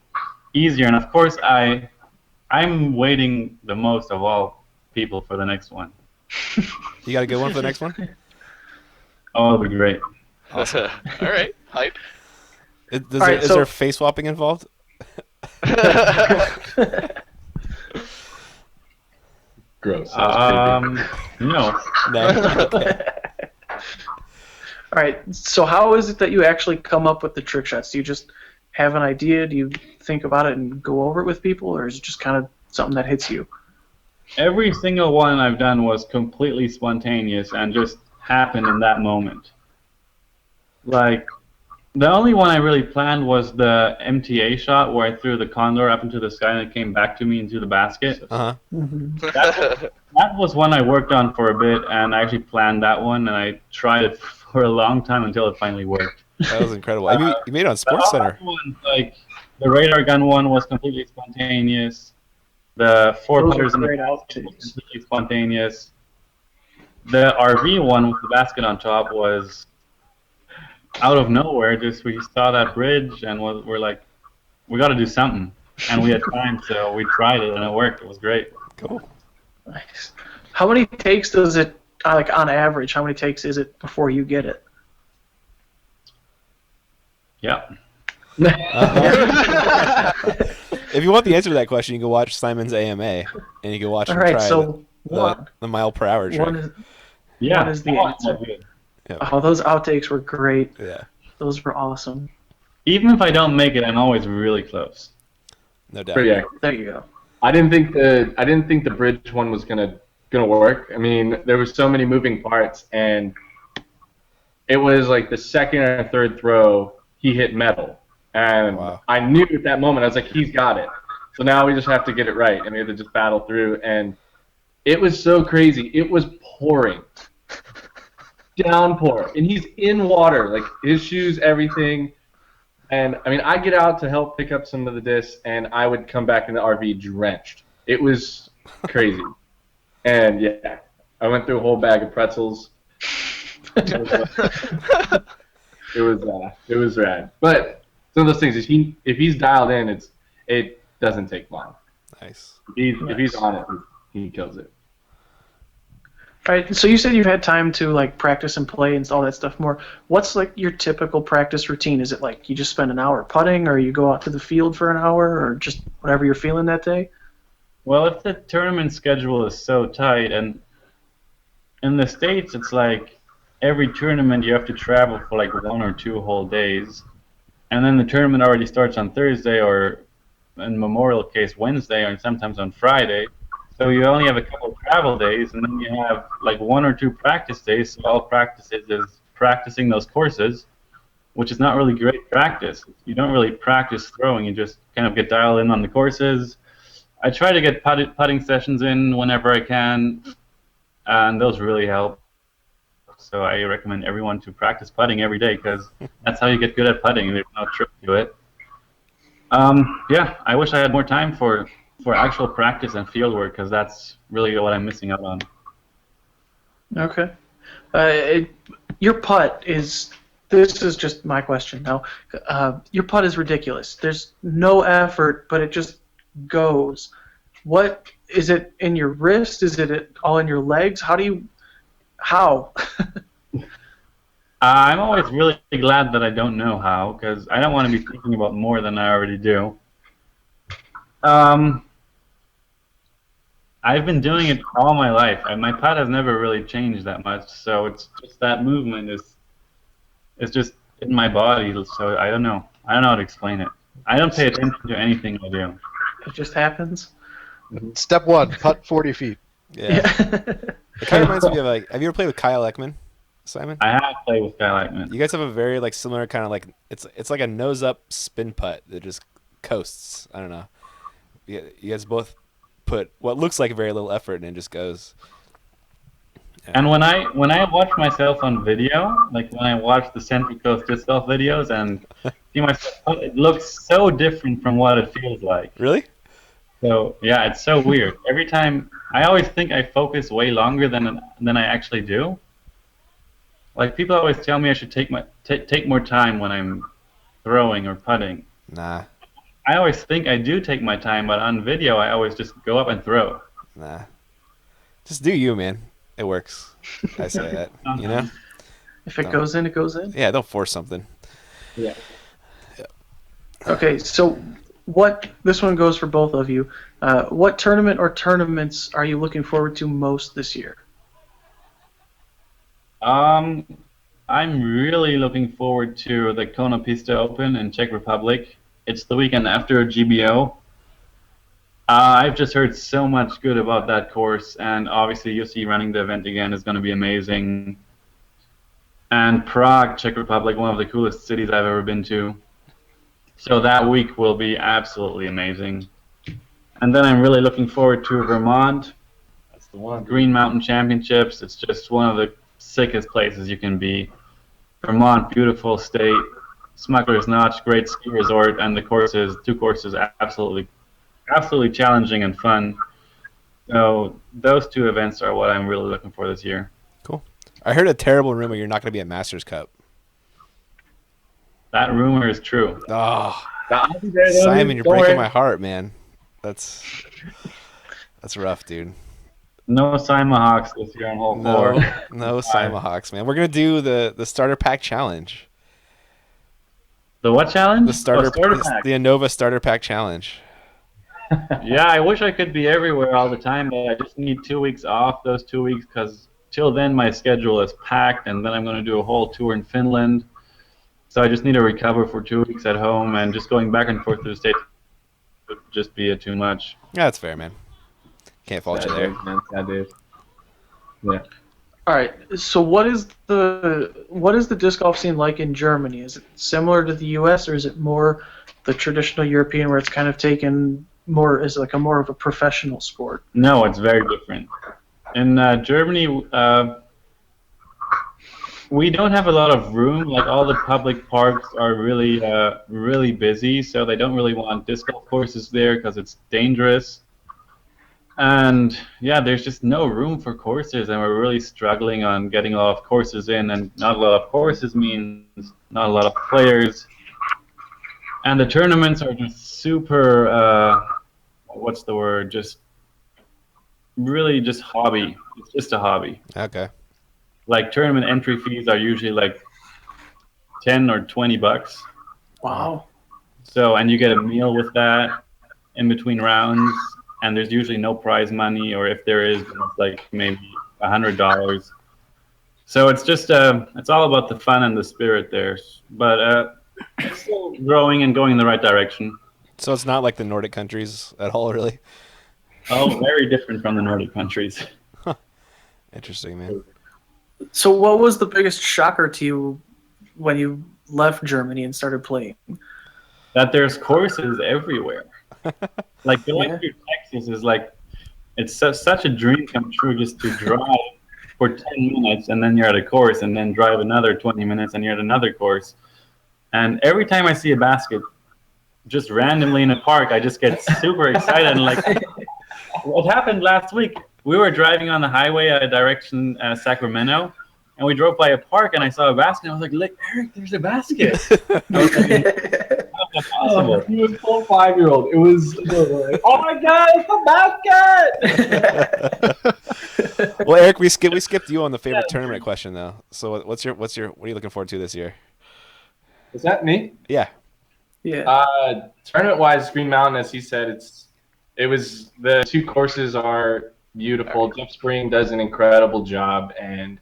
[SPEAKER 5] easier. And of course, I'm waiting the most of all people for the next one.
[SPEAKER 1] You got a good one for the next one?
[SPEAKER 5] Oh, it'll be great.
[SPEAKER 2] All right. Hype.
[SPEAKER 1] Is
[SPEAKER 4] right, so-
[SPEAKER 1] there face swapping involved?
[SPEAKER 3] Gross.
[SPEAKER 5] No.
[SPEAKER 1] No. Okay.
[SPEAKER 4] All right. So how is it that you actually come up with the trick shots? Do you just have an idea? Do you think about it and go over it with people, or is it just kind of something that hits you?
[SPEAKER 5] Every single one I've done was completely spontaneous and just happened in that moment. Like, the only one I really planned was the MTA shot where I threw the condor up into the sky and it came back to me into the basket.
[SPEAKER 1] Uh huh.
[SPEAKER 5] That was one I worked on for a bit, and I actually planned that one, and I tried it for a long time until it finally worked.
[SPEAKER 1] That was incredible. You made it on
[SPEAKER 5] The
[SPEAKER 1] Sports Center.
[SPEAKER 5] other ones, like the radar gun one, was completely spontaneous. The four
[SPEAKER 4] Those are
[SPEAKER 5] putters in the
[SPEAKER 4] great
[SPEAKER 5] basket was
[SPEAKER 4] outtakes.
[SPEAKER 5] completely spontaneous. The RV one with the basket on top was out of nowhere. Just we saw that bridge and we're like, we got to do something, and we had time, so we tried it and it worked. It was great.
[SPEAKER 1] Cool.
[SPEAKER 4] Nice. How many takes does it, like on average, how many takes is it before you get it?
[SPEAKER 5] Yeah.
[SPEAKER 1] If you want the answer to that question, you can watch Simon's AMA, and you can watch
[SPEAKER 4] All
[SPEAKER 1] him
[SPEAKER 4] right,
[SPEAKER 1] try
[SPEAKER 4] so one,
[SPEAKER 1] the mile per hour trick.
[SPEAKER 4] one is,
[SPEAKER 5] Yeah.
[SPEAKER 4] What is the answer?
[SPEAKER 5] Good.
[SPEAKER 4] oh, those outtakes were great.
[SPEAKER 1] Yeah,
[SPEAKER 4] Those were awesome.
[SPEAKER 5] Even if I don't make it, I'm always really close.
[SPEAKER 1] no doubt.
[SPEAKER 3] Pretty accurate.
[SPEAKER 4] There you go.
[SPEAKER 3] I didn't think the bridge one was gonna work. I mean, there were so many moving parts, and it was like the second or third throw he hit metal, and
[SPEAKER 1] Wow.
[SPEAKER 3] I knew at that moment I was like, he's got it. So now we just have to get it right, and we have to just battle through. And it was so crazy. It was pouring, downpour, and he's in water, like his shoes, everything. And I mean, I get out to help pick up some of the discs, and I would come back in the RV drenched. It was crazy. And yeah, I went through a whole bag of pretzels. It was rad. But some of those things, if he's dialed in, it doesn't take long.
[SPEAKER 1] Nice.
[SPEAKER 3] If he's on it, he kills it.
[SPEAKER 4] All right, so you said you've had time to like practice and play and all that stuff more. What's like your typical practice routine? Is it like you just spend an hour putting, or you go out to the field for an hour, or just whatever you're feeling that day?
[SPEAKER 5] Well, if the tournament schedule is so tight, and in the States, it's like every tournament you have to travel for like 1 or 2 whole days, and then the tournament already starts on Thursday, or in Memorial case, Wednesday, or sometimes on Friday. So you only have a couple of travel days, and then you have like 1 or 2 practice days. So all practice is practicing those courses, which is not really great practice. You don't really practice throwing. You just kind of get dialed in on the courses. I try to get putting sessions in whenever I can, and those really help. So I recommend everyone to practice putting every day, because that's how you get good at putting. There's no trick to it. Yeah, I wish I had more time for actual practice and field work, because that's really what I'm missing out on.
[SPEAKER 4] Okay. Your putt is. This is just my question now. Your putt is ridiculous. There's no effort, but it just goes. What is it in your wrist? Is it all in your legs? How?
[SPEAKER 5] I'm always really glad that I don't know how, because I don't want to be thinking about more than I already do. I've been doing it all my life, and my putt has never really changed that much. So it's just that movement is just in my body. So I don't know. I don't know how to explain it. I don't pay attention to anything I do.
[SPEAKER 4] It just happens.
[SPEAKER 6] Step 1, putt 40 feet.
[SPEAKER 1] Yeah. It kind of reminds me of like, have you ever played with Kyle Ekman, Simon?
[SPEAKER 5] I have played with Kyle Ekman.
[SPEAKER 1] You guys have a very like similar kind of like it's like a nose up spin putt that just coasts. I don't know. You guys both put what looks like very little effort and it just goes. Yeah.
[SPEAKER 5] And when I watch myself on video, like when I watch the Central Coast disc golf videos and see myself, it looks so different from what it feels like.
[SPEAKER 1] Really?
[SPEAKER 5] So yeah, it's so weird. Every time I always think I focus way longer than I actually do. Like people always tell me I should take more time when I'm throwing or putting.
[SPEAKER 1] Nah.
[SPEAKER 5] I always think I do take my time, but on video I always just go up and throw.
[SPEAKER 1] Nah. Just do you, man. It works. I say that. You know?
[SPEAKER 4] If it goes in, it goes in.
[SPEAKER 1] Yeah, don't force something.
[SPEAKER 5] Yeah.
[SPEAKER 4] Okay, so this one goes for both of you. What tournament or tournaments are you looking forward to most this year?
[SPEAKER 5] I'm really looking forward to the Konopista Open in Czech Republic. It's the weekend after GBO. I've just heard so much good about that course, and obviously UC running the event again is going to be amazing. And Prague, Czech Republic, one of the coolest cities I've ever been to. So that week will be absolutely amazing. And then I'm really looking forward to Vermont.
[SPEAKER 3] That's the one.
[SPEAKER 5] Green Mountain Championships. It's just one of the sickest places you can be. Vermont, beautiful state. Smuggler's Notch, great ski resort, and the two courses, absolutely challenging and fun. So those two events are what I'm really looking for this year.
[SPEAKER 1] Cool. I heard a terrible rumor you're not going to be at Masters Cup.
[SPEAKER 5] That rumor is true.
[SPEAKER 1] Oh,
[SPEAKER 3] I'll be there, though,
[SPEAKER 1] Simon,
[SPEAKER 3] dude.
[SPEAKER 1] you're
[SPEAKER 3] Don't
[SPEAKER 1] breaking
[SPEAKER 3] worry.
[SPEAKER 1] my heart, man. That's rough, dude.
[SPEAKER 5] No Simahawks this year on hole 4.
[SPEAKER 1] No Simahawks, man. We're gonna do the starter pack challenge.
[SPEAKER 5] The what challenge?
[SPEAKER 1] The starter
[SPEAKER 5] pack.
[SPEAKER 1] the Innova starter pack challenge.
[SPEAKER 5] Yeah, I wish I could be everywhere all the time, but I just need 2 weeks off those 2 weeks because till then my schedule is packed, and then I'm going to do a whole tour in Finland. So I just need to recover for 2 weeks at home, and just going back and forth to the States would just be too much.
[SPEAKER 1] Yeah, that's fair, man. Can't fault you there.
[SPEAKER 3] Sad days. Yeah.
[SPEAKER 4] All right. So what is the disc golf scene like in Germany? Is it similar to the U.S. or is it more the traditional European where it's kind of taken more as like a more of a professional sport?
[SPEAKER 5] No, it's very different. In Germany, we don't have a lot of room. Like all the public parks are really busy, so they don't really want disc golf courses there because it's dangerous. And yeah, there's just no room for courses, and we're really struggling on getting a lot of courses in. And not a lot of courses means not a lot of players. And the tournaments are just super. What's the word? Just really just hobby. It's just a hobby.
[SPEAKER 1] Okay.
[SPEAKER 5] Like tournament entry fees are usually like $10 or $20.
[SPEAKER 4] Wow.
[SPEAKER 5] So, and you get a meal with that in between rounds, and there's usually no prize money, or if there is, it's like maybe $100. So it's just it's all about the fun and the spirit there. But it's still growing and going in the right direction.
[SPEAKER 1] So it's not like the Nordic countries at all, really?
[SPEAKER 5] Oh, very different from the Nordic countries.
[SPEAKER 1] Interesting, man.
[SPEAKER 4] So what was the biggest shocker to you when you left Germany and started playing?
[SPEAKER 5] That there's courses everywhere. Like going through Texas is like, it's such a dream come true just to drive for 10 minutes and then you're at a course, and then drive another 20 minutes and you're at another course. And every time I see a basket just randomly in a park, I just get super excited. And like, what happened last week? We were driving on the highway direction Sacramento, and we drove by a park, and I saw a basket, and I was like, look, Eric, there's a basket. I was like,
[SPEAKER 3] Oh, he was a full 5-year-old. It was like, oh my god, it's a basket!
[SPEAKER 1] Well, Eric, we skipped you on the favorite tournament question though. So what are you looking forward to this year?
[SPEAKER 3] Is that me?
[SPEAKER 1] Yeah.
[SPEAKER 4] Yeah.
[SPEAKER 3] Tournament-wise, Green Mountain, as he said, it was the 2 courses are beautiful. Jeff Spring does an incredible job, and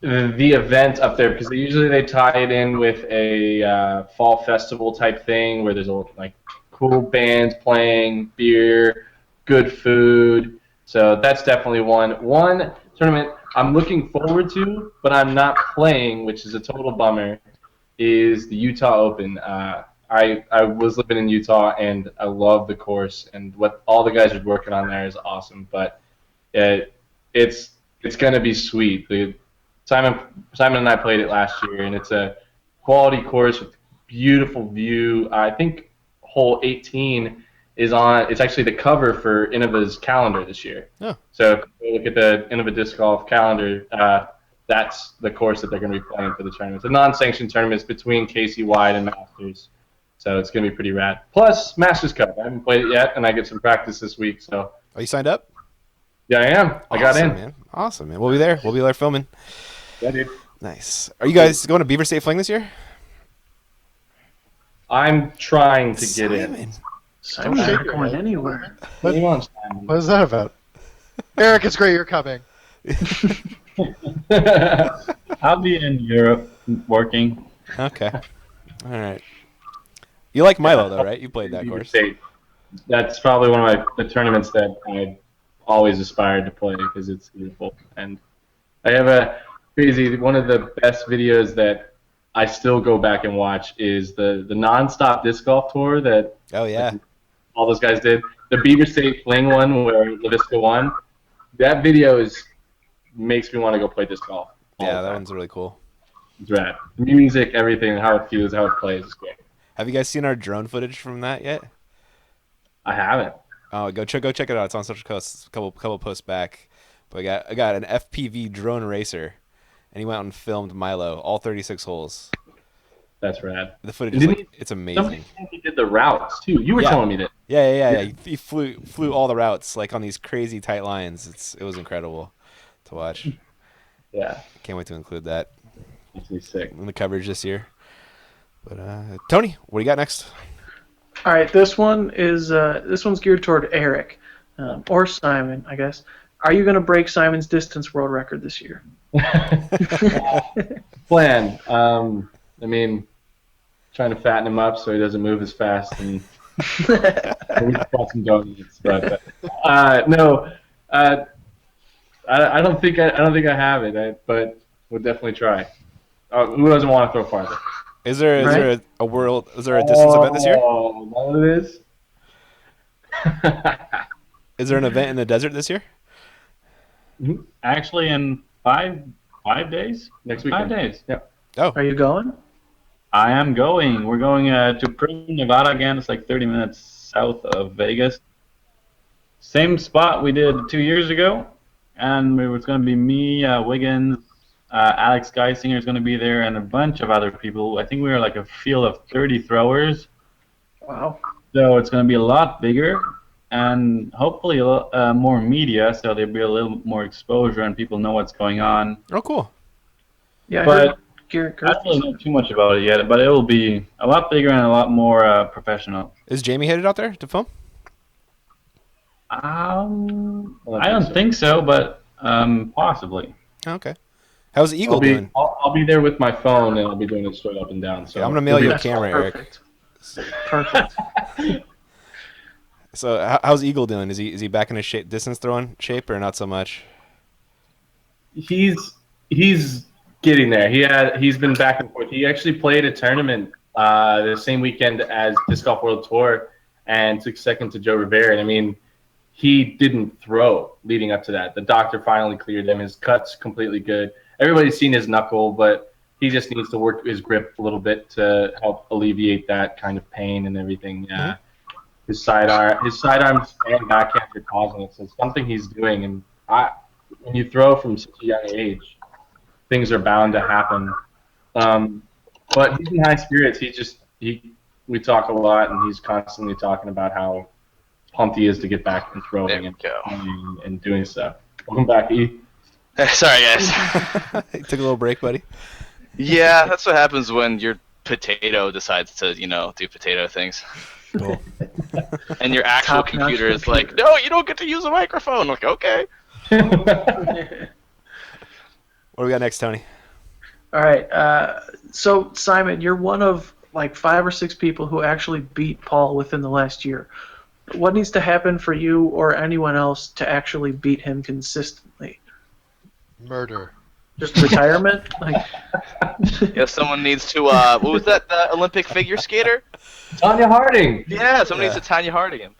[SPEAKER 3] the event up there, because usually they tie it in with a fall festival type thing where there's like cool bands playing, beer, good food. So that's definitely one tournament I'm looking forward to, but I'm not playing, which is a total bummer, is the Utah Open. I was living in Utah, and I love the course, and what all the guys are working on there is awesome. But it's going to be sweet. Simon and I played it last year, and it's a quality course with beautiful view. I think hole 18 is on. It's actually the cover for Innova's calendar this year.
[SPEAKER 1] Oh.
[SPEAKER 3] So if you look at the Innova Disc Golf calendar, that's the course that they're going to be playing for the tournament. It's a non-sanctioned tournament. It's between Casey Wide and Masters. So it's going to be pretty rad. Plus, Masters Cup. I haven't played it yet, and I get some practice this week. So.
[SPEAKER 1] Are you signed up?
[SPEAKER 3] Yeah, I am. I got in.
[SPEAKER 1] Man. Awesome, man. We'll be there. We'll be there filming.
[SPEAKER 3] Yeah, dude.
[SPEAKER 1] Nice. Are you guys going to Beaver State Fling this year?
[SPEAKER 3] I'm trying to get in.
[SPEAKER 4] Simon's
[SPEAKER 6] shake
[SPEAKER 4] not
[SPEAKER 6] your
[SPEAKER 4] going
[SPEAKER 6] head.
[SPEAKER 4] anywhere.
[SPEAKER 3] What do you want, Simon?
[SPEAKER 6] What is that about? Eric, it's great you're coming.
[SPEAKER 5] I'll be in Europe working.
[SPEAKER 1] Okay. All right. You like Milo though, right? You played that
[SPEAKER 3] Beaver
[SPEAKER 1] course.
[SPEAKER 3] State. That's probably one of the tournaments that I always aspired to play because it's beautiful. And I have a crazy one of the best videos that I still go back and watch is the nonstop disc golf tour that
[SPEAKER 1] Oh yeah,
[SPEAKER 3] all those guys did. The Beaver State Fling one where LaVisca won. That video makes me want to go play disc golf. All
[SPEAKER 1] yeah,
[SPEAKER 3] the
[SPEAKER 1] that
[SPEAKER 3] time.
[SPEAKER 1] one's really cool.
[SPEAKER 3] It's rad. The music, everything, how it feels, how it plays is great.
[SPEAKER 1] Have you guys seen our drone footage from that yet?
[SPEAKER 3] I haven't.
[SPEAKER 1] Oh, go check it out. It's on Social Coast. A couple posts back. But I got an FPV drone racer, and he went out and filmed Milo all 36 holes.
[SPEAKER 3] That's rad.
[SPEAKER 1] The footage
[SPEAKER 3] And
[SPEAKER 1] is
[SPEAKER 3] didn't
[SPEAKER 1] it's
[SPEAKER 3] Somebody
[SPEAKER 1] amazing.
[SPEAKER 3] think he did the routes too. You were
[SPEAKER 1] Yeah.
[SPEAKER 3] telling me that.
[SPEAKER 1] Yeah. He flew all the routes like on these crazy tight lines. It was incredible to watch.
[SPEAKER 3] Yeah,
[SPEAKER 1] Can't wait to include that
[SPEAKER 3] makes me sick.
[SPEAKER 1] in the coverage this year. But Tony, what do you got next?
[SPEAKER 4] All right, this one's geared toward Eric or Simon, I guess. Are you going to break Simon's distance world record this year?
[SPEAKER 3] Plan. I mean, trying to fatten him up so he doesn't move as fast and maybe bought some donuts. But no, I don't think I have it. But we'll definitely try. Who doesn't want to throw farther?
[SPEAKER 1] Is there
[SPEAKER 4] Right.
[SPEAKER 1] is there a distance event this year?
[SPEAKER 3] Oh, what it is?
[SPEAKER 1] Is there an event in the desert this year?
[SPEAKER 5] Actually, in 5 days?
[SPEAKER 3] Next weekend.
[SPEAKER 5] 5 days.
[SPEAKER 3] Yeah.
[SPEAKER 1] Oh,
[SPEAKER 4] Are you going?
[SPEAKER 5] I am going. We're going to Prune, Nevada again. It's like 30 minutes south of Vegas. Same spot we did 2 years ago. And it was going to be me, Wiggins, Alex Geisinger is going to be there, and a bunch of other people. I think we were like a field of 30 throwers.
[SPEAKER 4] Wow.
[SPEAKER 5] So it's going to be a lot bigger. And hopefully a lot more media, so there'll be a little more exposure and people know what's going on.
[SPEAKER 1] oh, cool.
[SPEAKER 4] Yeah, I
[SPEAKER 5] But
[SPEAKER 4] heard Garrett
[SPEAKER 5] I don't really
[SPEAKER 4] Gertz.
[SPEAKER 5] know too much about it yet, but it will be a lot bigger and a lot more professional.
[SPEAKER 1] Is Jamie headed out there to film?
[SPEAKER 5] I don't think so, but possibly.
[SPEAKER 1] Oh, okay. How's Eagle doing?
[SPEAKER 3] I'll be there with my phone and I'll be doing it straight up and down. So
[SPEAKER 1] Okay, I'm gonna mail you a
[SPEAKER 4] That's
[SPEAKER 1] camera, Eric.
[SPEAKER 4] Perfect.
[SPEAKER 1] So how's Eagle doing? Is he back in his distance throwing shape or not so much?
[SPEAKER 3] He's getting there. He's been back and forth. He actually played a tournament the same weekend as Disc Golf World Tour and took second to Joe Rivera. And I mean, he didn't throw leading up to that. The doctor finally cleared him. His cut's completely good. Everybody's seen his knuckle, but he just needs to work his grip a little bit to help alleviate that kind of pain and everything. His sidearms and backhands are causing it. So it's something he's doing. And when you throw from such a young age, things are bound to happen. But he's in high spirits. We talk a lot, and he's constantly talking about how pumped he is to get back and
[SPEAKER 2] There
[SPEAKER 3] throwing
[SPEAKER 2] we
[SPEAKER 3] and
[SPEAKER 2] go.
[SPEAKER 3] playing and doing stuff. Welcome back, E.
[SPEAKER 2] Sorry, guys.
[SPEAKER 1] Took a little break, buddy.
[SPEAKER 2] Yeah, that's what happens when your potato decides to, do potato things.
[SPEAKER 1] Cool.
[SPEAKER 2] And your actual
[SPEAKER 4] Top-notch
[SPEAKER 2] computer is like,
[SPEAKER 4] computer.
[SPEAKER 2] no, you don't get to use a microphone. I'm like, okay.
[SPEAKER 1] What do we got next, Tony?
[SPEAKER 4] All right. So Simon, you're one of like 5 or 6 people who actually beat Paul within the last year. What needs to happen for you or anyone else to actually beat him consistently?
[SPEAKER 6] Murder.
[SPEAKER 4] Just retirement? Like,
[SPEAKER 2] Yeah, someone needs to, what was that, the Olympic figure skater?
[SPEAKER 3] Tanya Harding.
[SPEAKER 2] Yeah, someone
[SPEAKER 1] Yeah.
[SPEAKER 2] needs to Tanya Harding him.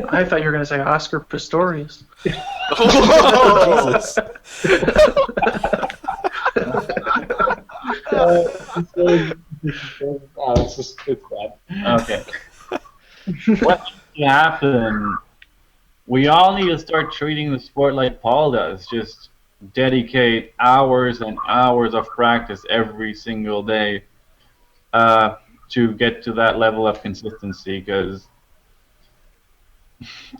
[SPEAKER 4] I thought you were going to say Oscar Pistorius.
[SPEAKER 2] Whoa!
[SPEAKER 1] Jesus.
[SPEAKER 3] It's bad.
[SPEAKER 5] Okay. What needs to happen? We all need to start treating the sport like Paul does. Just dedicate hours and hours of practice every single day to get to that level of consistency. Because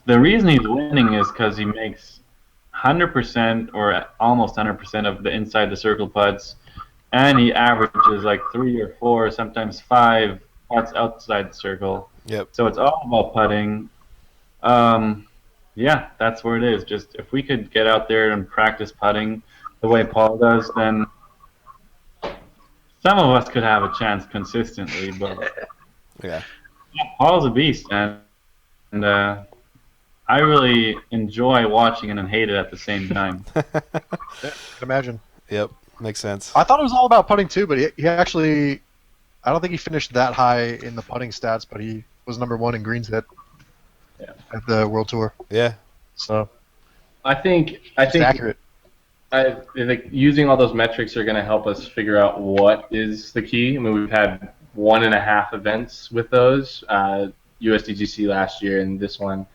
[SPEAKER 5] the reason he's winning is because he makes 100% or almost 100% of the inside the circle putts, and he averages like 3 or 4, sometimes 5 putts outside the circle.
[SPEAKER 1] Yep.
[SPEAKER 5] So it's all about putting. Yeah, that's where it is. Just if we could get out there and practice putting the way Paul does, then some of us could have a chance consistently. But
[SPEAKER 1] Yeah.
[SPEAKER 5] Paul's a beast, man. And I really enjoy watching it and hate it at the same time.
[SPEAKER 6] Yeah, I can imagine.
[SPEAKER 1] Yep. Makes sense.
[SPEAKER 6] I thought it was all about putting too, but he actually, I don't think he finished that high in the putting stats, but he was #1 in greens hit at the World Tour.
[SPEAKER 1] Yeah.
[SPEAKER 6] So
[SPEAKER 3] I think
[SPEAKER 6] it's accurate.
[SPEAKER 3] I think using all those metrics are going to help us figure out what is the key. I mean, we've had 1.5 events with those, USDGC last year and this one.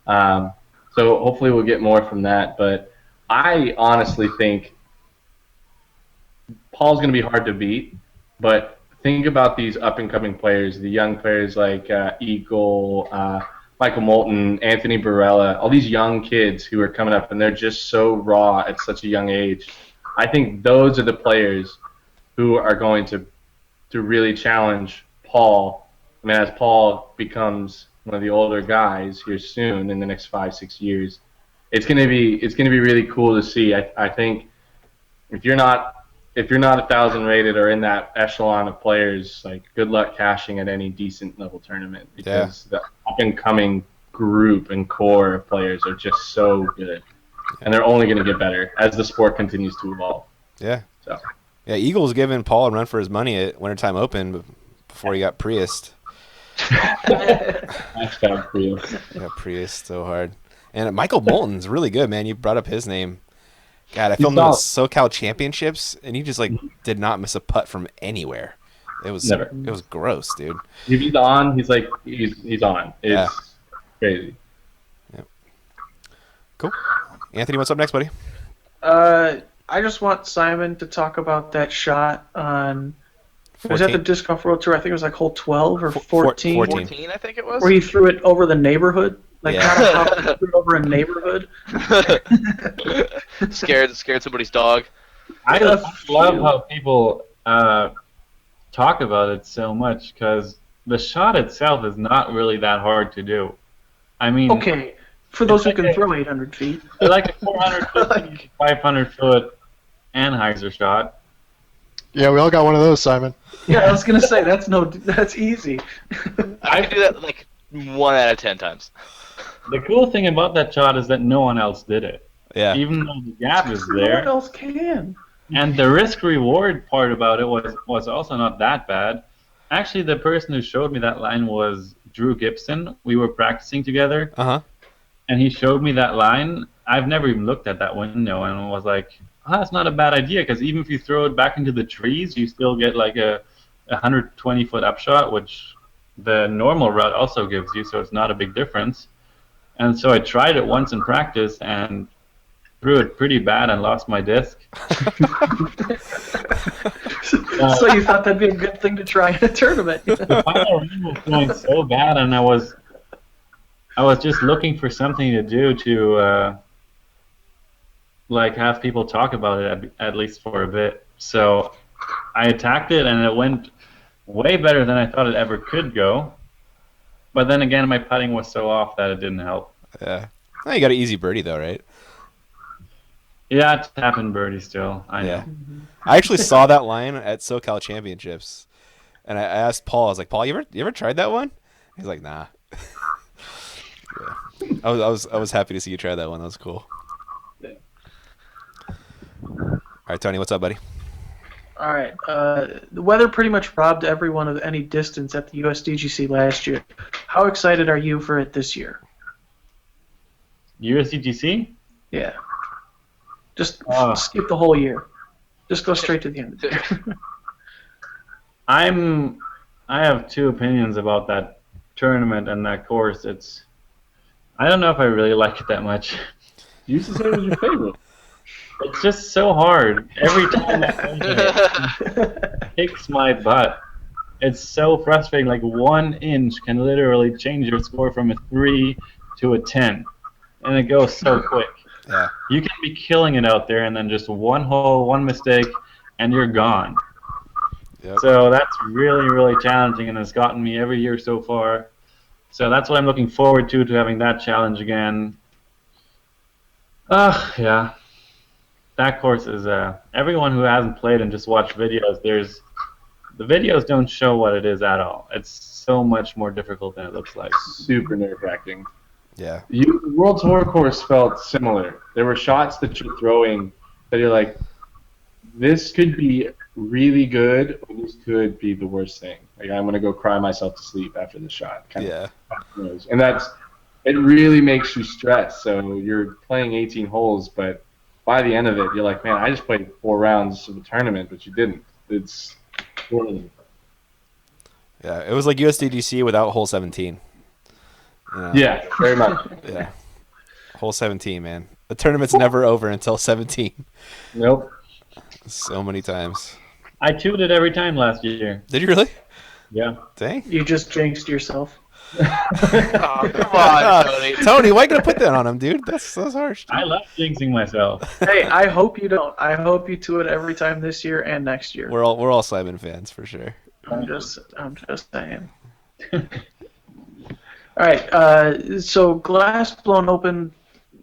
[SPEAKER 3] So hopefully we'll get more from that. But I honestly think Paul's going to be hard to beat. But think about these up-and-coming players, the young players like Eagle, Michael Moulton, Anthony Barella, all these young kids who are coming up, and they're just so raw at such a young age. I think those are the players who are going to really challenge Paul. I mean, as Paul becomes one of the older guys here soon in the next 5-6 years, it's gonna be really cool to see. I think if you're not 1,000 rated or in that echelon of players, like good luck cashing at any decent level tournament because the up and coming group and core of players are just so good, and they're only going to get better as the sport continues to evolve.
[SPEAKER 1] Yeah.
[SPEAKER 3] So.
[SPEAKER 1] Yeah. Eagles giving Paul a run for his money at Wintertime Open before he got Prius.
[SPEAKER 3] Hashtag Prius.
[SPEAKER 1] Yeah, Prius so hard. And Michael Moulton's really good, man. You brought up his name. God, I filmed him at SoCal Championships, and he just did not miss a putt from anywhere. It was
[SPEAKER 3] Never.
[SPEAKER 1] It was gross, dude.
[SPEAKER 3] If he's on, he's on. It's crazy.
[SPEAKER 1] Yep. Cool. Anthony, what's up next, buddy?
[SPEAKER 4] I just want Simon to talk about that shot on.
[SPEAKER 1] 14?
[SPEAKER 4] Was that the Disc Golf World Tour? I think it was like hole 12 or 14.
[SPEAKER 2] 14, I think it was.
[SPEAKER 4] Where he threw it over the neighborhood. Like,
[SPEAKER 1] Yeah.
[SPEAKER 4] he threw it over a neighborhood.
[SPEAKER 2] scared somebody's dog.
[SPEAKER 5] I love how people talk about it so much because the shot itself is not really that hard to do. I mean,
[SPEAKER 4] Okay, for those who can throw 800 feet.
[SPEAKER 5] it's like a 450, 500 foot Anheuser shot.
[SPEAKER 6] Yeah, we all got one of those, Simon.
[SPEAKER 4] Yeah, I was gonna say that's easy.
[SPEAKER 2] I can do that like 1 out of 10 times.
[SPEAKER 5] The cool thing about that shot is that no one else did it.
[SPEAKER 1] Yeah.
[SPEAKER 5] Even though the gap is
[SPEAKER 4] No one
[SPEAKER 5] there.
[SPEAKER 4] else can.
[SPEAKER 5] And the risk-reward part about it was also not that bad. Actually, the person who showed me that line was Drew Gibson. We were practicing together,
[SPEAKER 1] Uh-huh.
[SPEAKER 5] and he showed me that line. I've never even looked at that window and was like, oh, that's not a bad idea, because even if you throw it back into the trees, you still get like a 120-foot upshot, which the normal route also gives you, so it's not a big difference. And so I tried it once in practice and threw it pretty bad and lost my disc.
[SPEAKER 4] So you thought that'd be a good thing to try in a tournament.
[SPEAKER 5] The final round was going so bad, and I was just looking for something to do to like have people talk about it at least for a bit. So I attacked it, and it went way better than I thought it ever could go. But then again, my putting was so off that it didn't help.
[SPEAKER 1] Yeah. Oh, you got an easy birdie though, right?
[SPEAKER 5] Yeah, it's tapping birdie still. I know.
[SPEAKER 1] Yeah. I actually saw that line at SoCal Championships, and I asked Paul. I was like, "Paul, you ever tried that one?" He's like, "Nah." Yeah. I was happy to see you try that one. That was cool. All right, Tony, what's up, buddy?
[SPEAKER 4] All right. The weather pretty much robbed everyone of any distance at the USDGC last year. How excited are you for it this year?
[SPEAKER 5] USDGC?
[SPEAKER 4] Yeah. Just
[SPEAKER 5] Oh.
[SPEAKER 4] skip the whole year. Just go straight to the end of the year.
[SPEAKER 5] I have two opinions about that tournament and that course. I don't know if I really like it that much.
[SPEAKER 3] You used to say it was your favorite.
[SPEAKER 5] It's just so hard. Every time I play it kicks my butt. It's so frustrating. Like 1 inch can literally change your score from a 3 to a 10. And it goes so quick.
[SPEAKER 1] Yeah.
[SPEAKER 5] You can be killing it out there, and then just one hole, one mistake, and you're gone.
[SPEAKER 1] Yep.
[SPEAKER 5] So that's really, really challenging, and it's gotten me every year so far. So that's what I'm looking forward to having that challenge again. Yeah. That course is everyone who hasn't played and just watched videos. The videos don't show what it is at all. It's so much more difficult than it looks like.
[SPEAKER 3] Super nerve-wracking.
[SPEAKER 1] Yeah.
[SPEAKER 3] The World Tour course felt similar. There were shots that you're throwing that you're like, this could be really good, or this could be the worst thing. Like, I'm gonna go cry myself to sleep after the shot.
[SPEAKER 1] Yeah.
[SPEAKER 3] And it really makes you stress. So you're playing 18 holes, but by the end of it, you're like, man, I just played 4 rounds of the tournament, but you didn't. It's horrible.
[SPEAKER 1] Yeah. It was like USDGC without hole 17. You know?
[SPEAKER 3] Yeah, very much.
[SPEAKER 1] Yeah. Hole 17, man. The tournament's never over until 17.
[SPEAKER 3] Nope.
[SPEAKER 1] So many times.
[SPEAKER 5] I tooted every time last year.
[SPEAKER 1] Did you really?
[SPEAKER 5] Yeah.
[SPEAKER 1] Dang.
[SPEAKER 4] You just jinxed yourself.
[SPEAKER 2] Oh, come on, Tony.
[SPEAKER 1] Tony, why you gonna put that on him, dude? That's harsh.
[SPEAKER 5] I love jinxing myself.
[SPEAKER 4] Hey, I hope you don't. I hope you do it every time this year and next year.
[SPEAKER 1] We're all Simon fans for sure.
[SPEAKER 4] I'm just saying. All right. So glass blown open.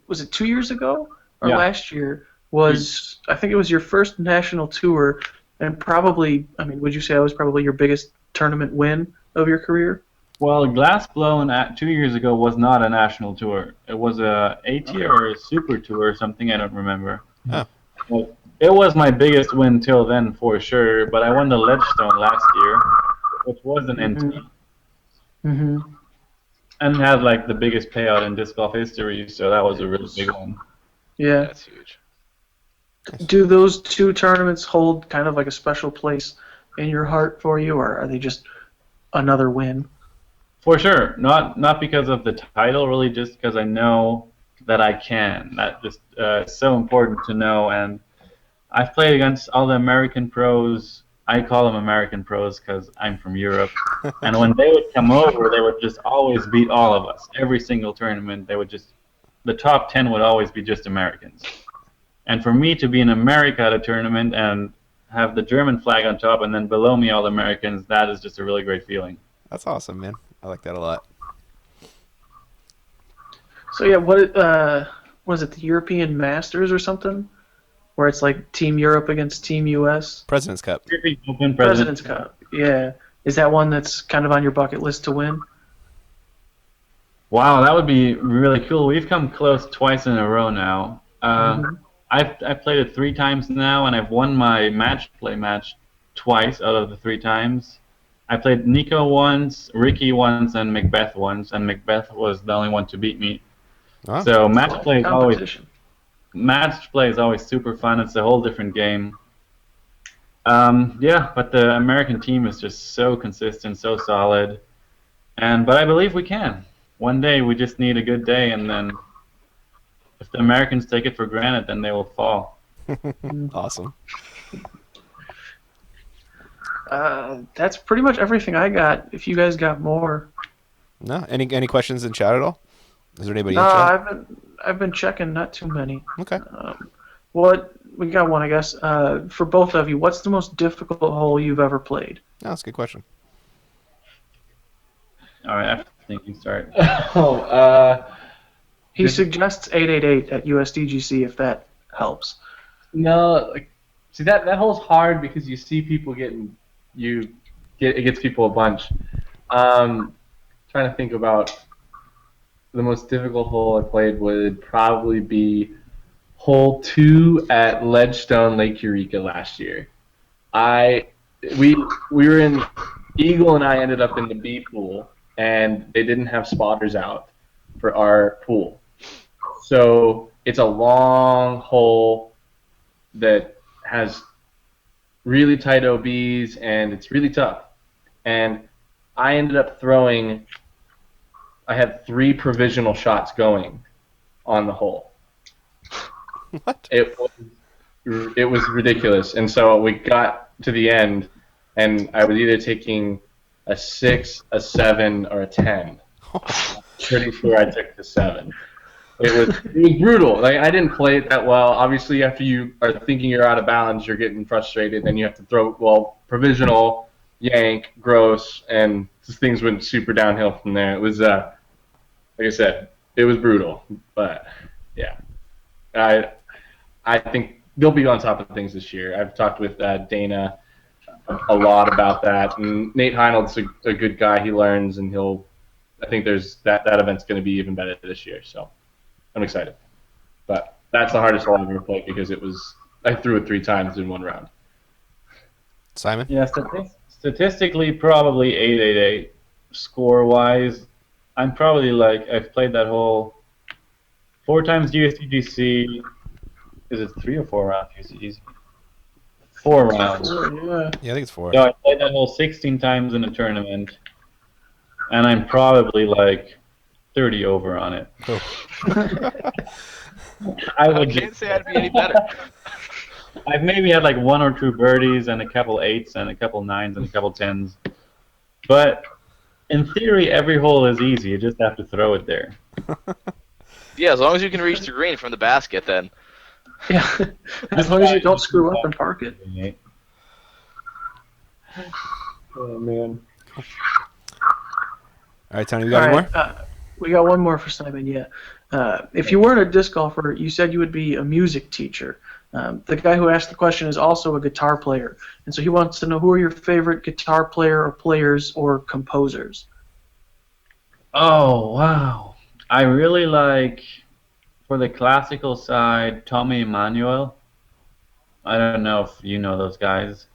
[SPEAKER 4] Was it 2 years ago or
[SPEAKER 5] Yeah.
[SPEAKER 4] last year? I think it was your first national tour, and probably. I mean, would you say that was probably your biggest tournament win of your career?
[SPEAKER 5] Well, Glass Blown 2 years ago was not a national tour. It was a A-tier or a super tour or something. I don't remember.
[SPEAKER 1] Oh.
[SPEAKER 5] Well, it was my biggest win till then for sure. But I won the Ledgestone last year, which was an NT,
[SPEAKER 4] Mm-hmm.
[SPEAKER 5] and had like the biggest payout in disc golf history. So that was a really big one.
[SPEAKER 4] Yeah.
[SPEAKER 2] That's huge.
[SPEAKER 4] Do those two tournaments hold kind of like a special place in your heart for you, or are they just another win?
[SPEAKER 5] For sure, not because of the title, really, just because I know that I can. That just is so important to know. And I've played against all the American pros. I call them American pros because I'm from Europe. And when they would come over, they would just always beat all of us. Every single tournament, the top 10 would always be just Americans. And for me to be in America at a tournament and have the German flag on top and then below me all the Americans, that is just a really great feeling.
[SPEAKER 1] That's awesome, man. I like that a lot.
[SPEAKER 4] So yeah, what was it, the European Masters or something, where it's like Team Europe against Team US?
[SPEAKER 1] President's Cup.
[SPEAKER 5] Open
[SPEAKER 4] President's Cup. Yeah, is that one that's kind of on your bucket list to win?
[SPEAKER 5] Wow, that would be really cool. We've come close twice in a row now. I've played it 3 times now, and I've won my match play match twice out of the 3 times. I played Nico once, Ricky once, and Macbeth once, and Macbeth was the only one to beat me.
[SPEAKER 1] Oh.
[SPEAKER 5] So match play is always super fun. It's a whole different game. Yeah, but the American team is just so consistent, so solid. But I believe we can. One day we just need a good day, and then if the Americans take it for granted, then they will fall.
[SPEAKER 1] Awesome.
[SPEAKER 4] That's pretty much everything I got. If you guys got more.
[SPEAKER 1] No? Any questions in chat at all? Is there anybody
[SPEAKER 4] No,
[SPEAKER 1] in chat?
[SPEAKER 4] I've been checking, not too many.
[SPEAKER 1] Okay.
[SPEAKER 4] We got one, I guess. For both of you, what's the most difficult hole you've ever played?
[SPEAKER 1] No, that's a good question.
[SPEAKER 5] All right, I think you start.
[SPEAKER 4] He suggests 888 at USDGC if that helps.
[SPEAKER 3] No, see that hole's hard because you see people it gets people a bunch. Trying to think about the most difficult hole I played would probably be hole 2 at Ledgestone Lake Eureka last year. We were in Eagle and I ended up in the B pool, and they didn't have spotters out for our pool. So it's a long hole that has really tight OBs, and it's really tough. And I ended up I had 3 provisional shots going on the hole.
[SPEAKER 1] What?
[SPEAKER 3] It was ridiculous. And so we got to the end, and I was either taking a 6, a 7, or a 10. I'm pretty sure I took the 7. It was brutal. Like, I didn't play it that well. Obviously, after you are thinking you're out of balance, you're getting frustrated, and you have to throw, provisional, yank, gross, and just things went super downhill from there. It was, like I said, it was brutal. But, yeah. I think they'll be on top of things this year. I've talked with Dana a lot about that. And Nate Heinold's a good guy. He learns, and I think there's that event's going to be even better this year. So I'm excited. But that's the hardest hole I've ever played because I threw it 3 times in one round.
[SPEAKER 1] Simon?
[SPEAKER 5] Yeah, statistically, probably 888. Score-wise, I'm probably I've played that hole 4 times USDGC. Is it 3 or 4 rounds USDGC? 4 rounds.
[SPEAKER 4] Yeah.
[SPEAKER 1] Yeah, I think it's 4.
[SPEAKER 5] So I played that hole 16 times in a tournament, and I'm probably 30 over on it.
[SPEAKER 1] Oh.
[SPEAKER 2] I can't say I'd be any better.
[SPEAKER 5] I've maybe had 1 or 2 birdies and a couple 8s and a couple 9s and a couple 10s. But in theory, every hole is easy. You just have to throw it there.
[SPEAKER 2] Yeah, as long as you can reach the green from the basket, then.
[SPEAKER 4] Yeah. As long as you don't screw up and park it.
[SPEAKER 3] Oh, man.
[SPEAKER 1] All right, Tony, we got any more?
[SPEAKER 4] We got one more for Simon, yeah. If you weren't a disc golfer, you said you would be a music teacher. The guy who asked the question is also a guitar player, and so he wants to know who are your favorite guitar player or players or composers.
[SPEAKER 5] Oh, wow. I really for the classical side, Tommy Emmanuel. I don't know if you know those guys.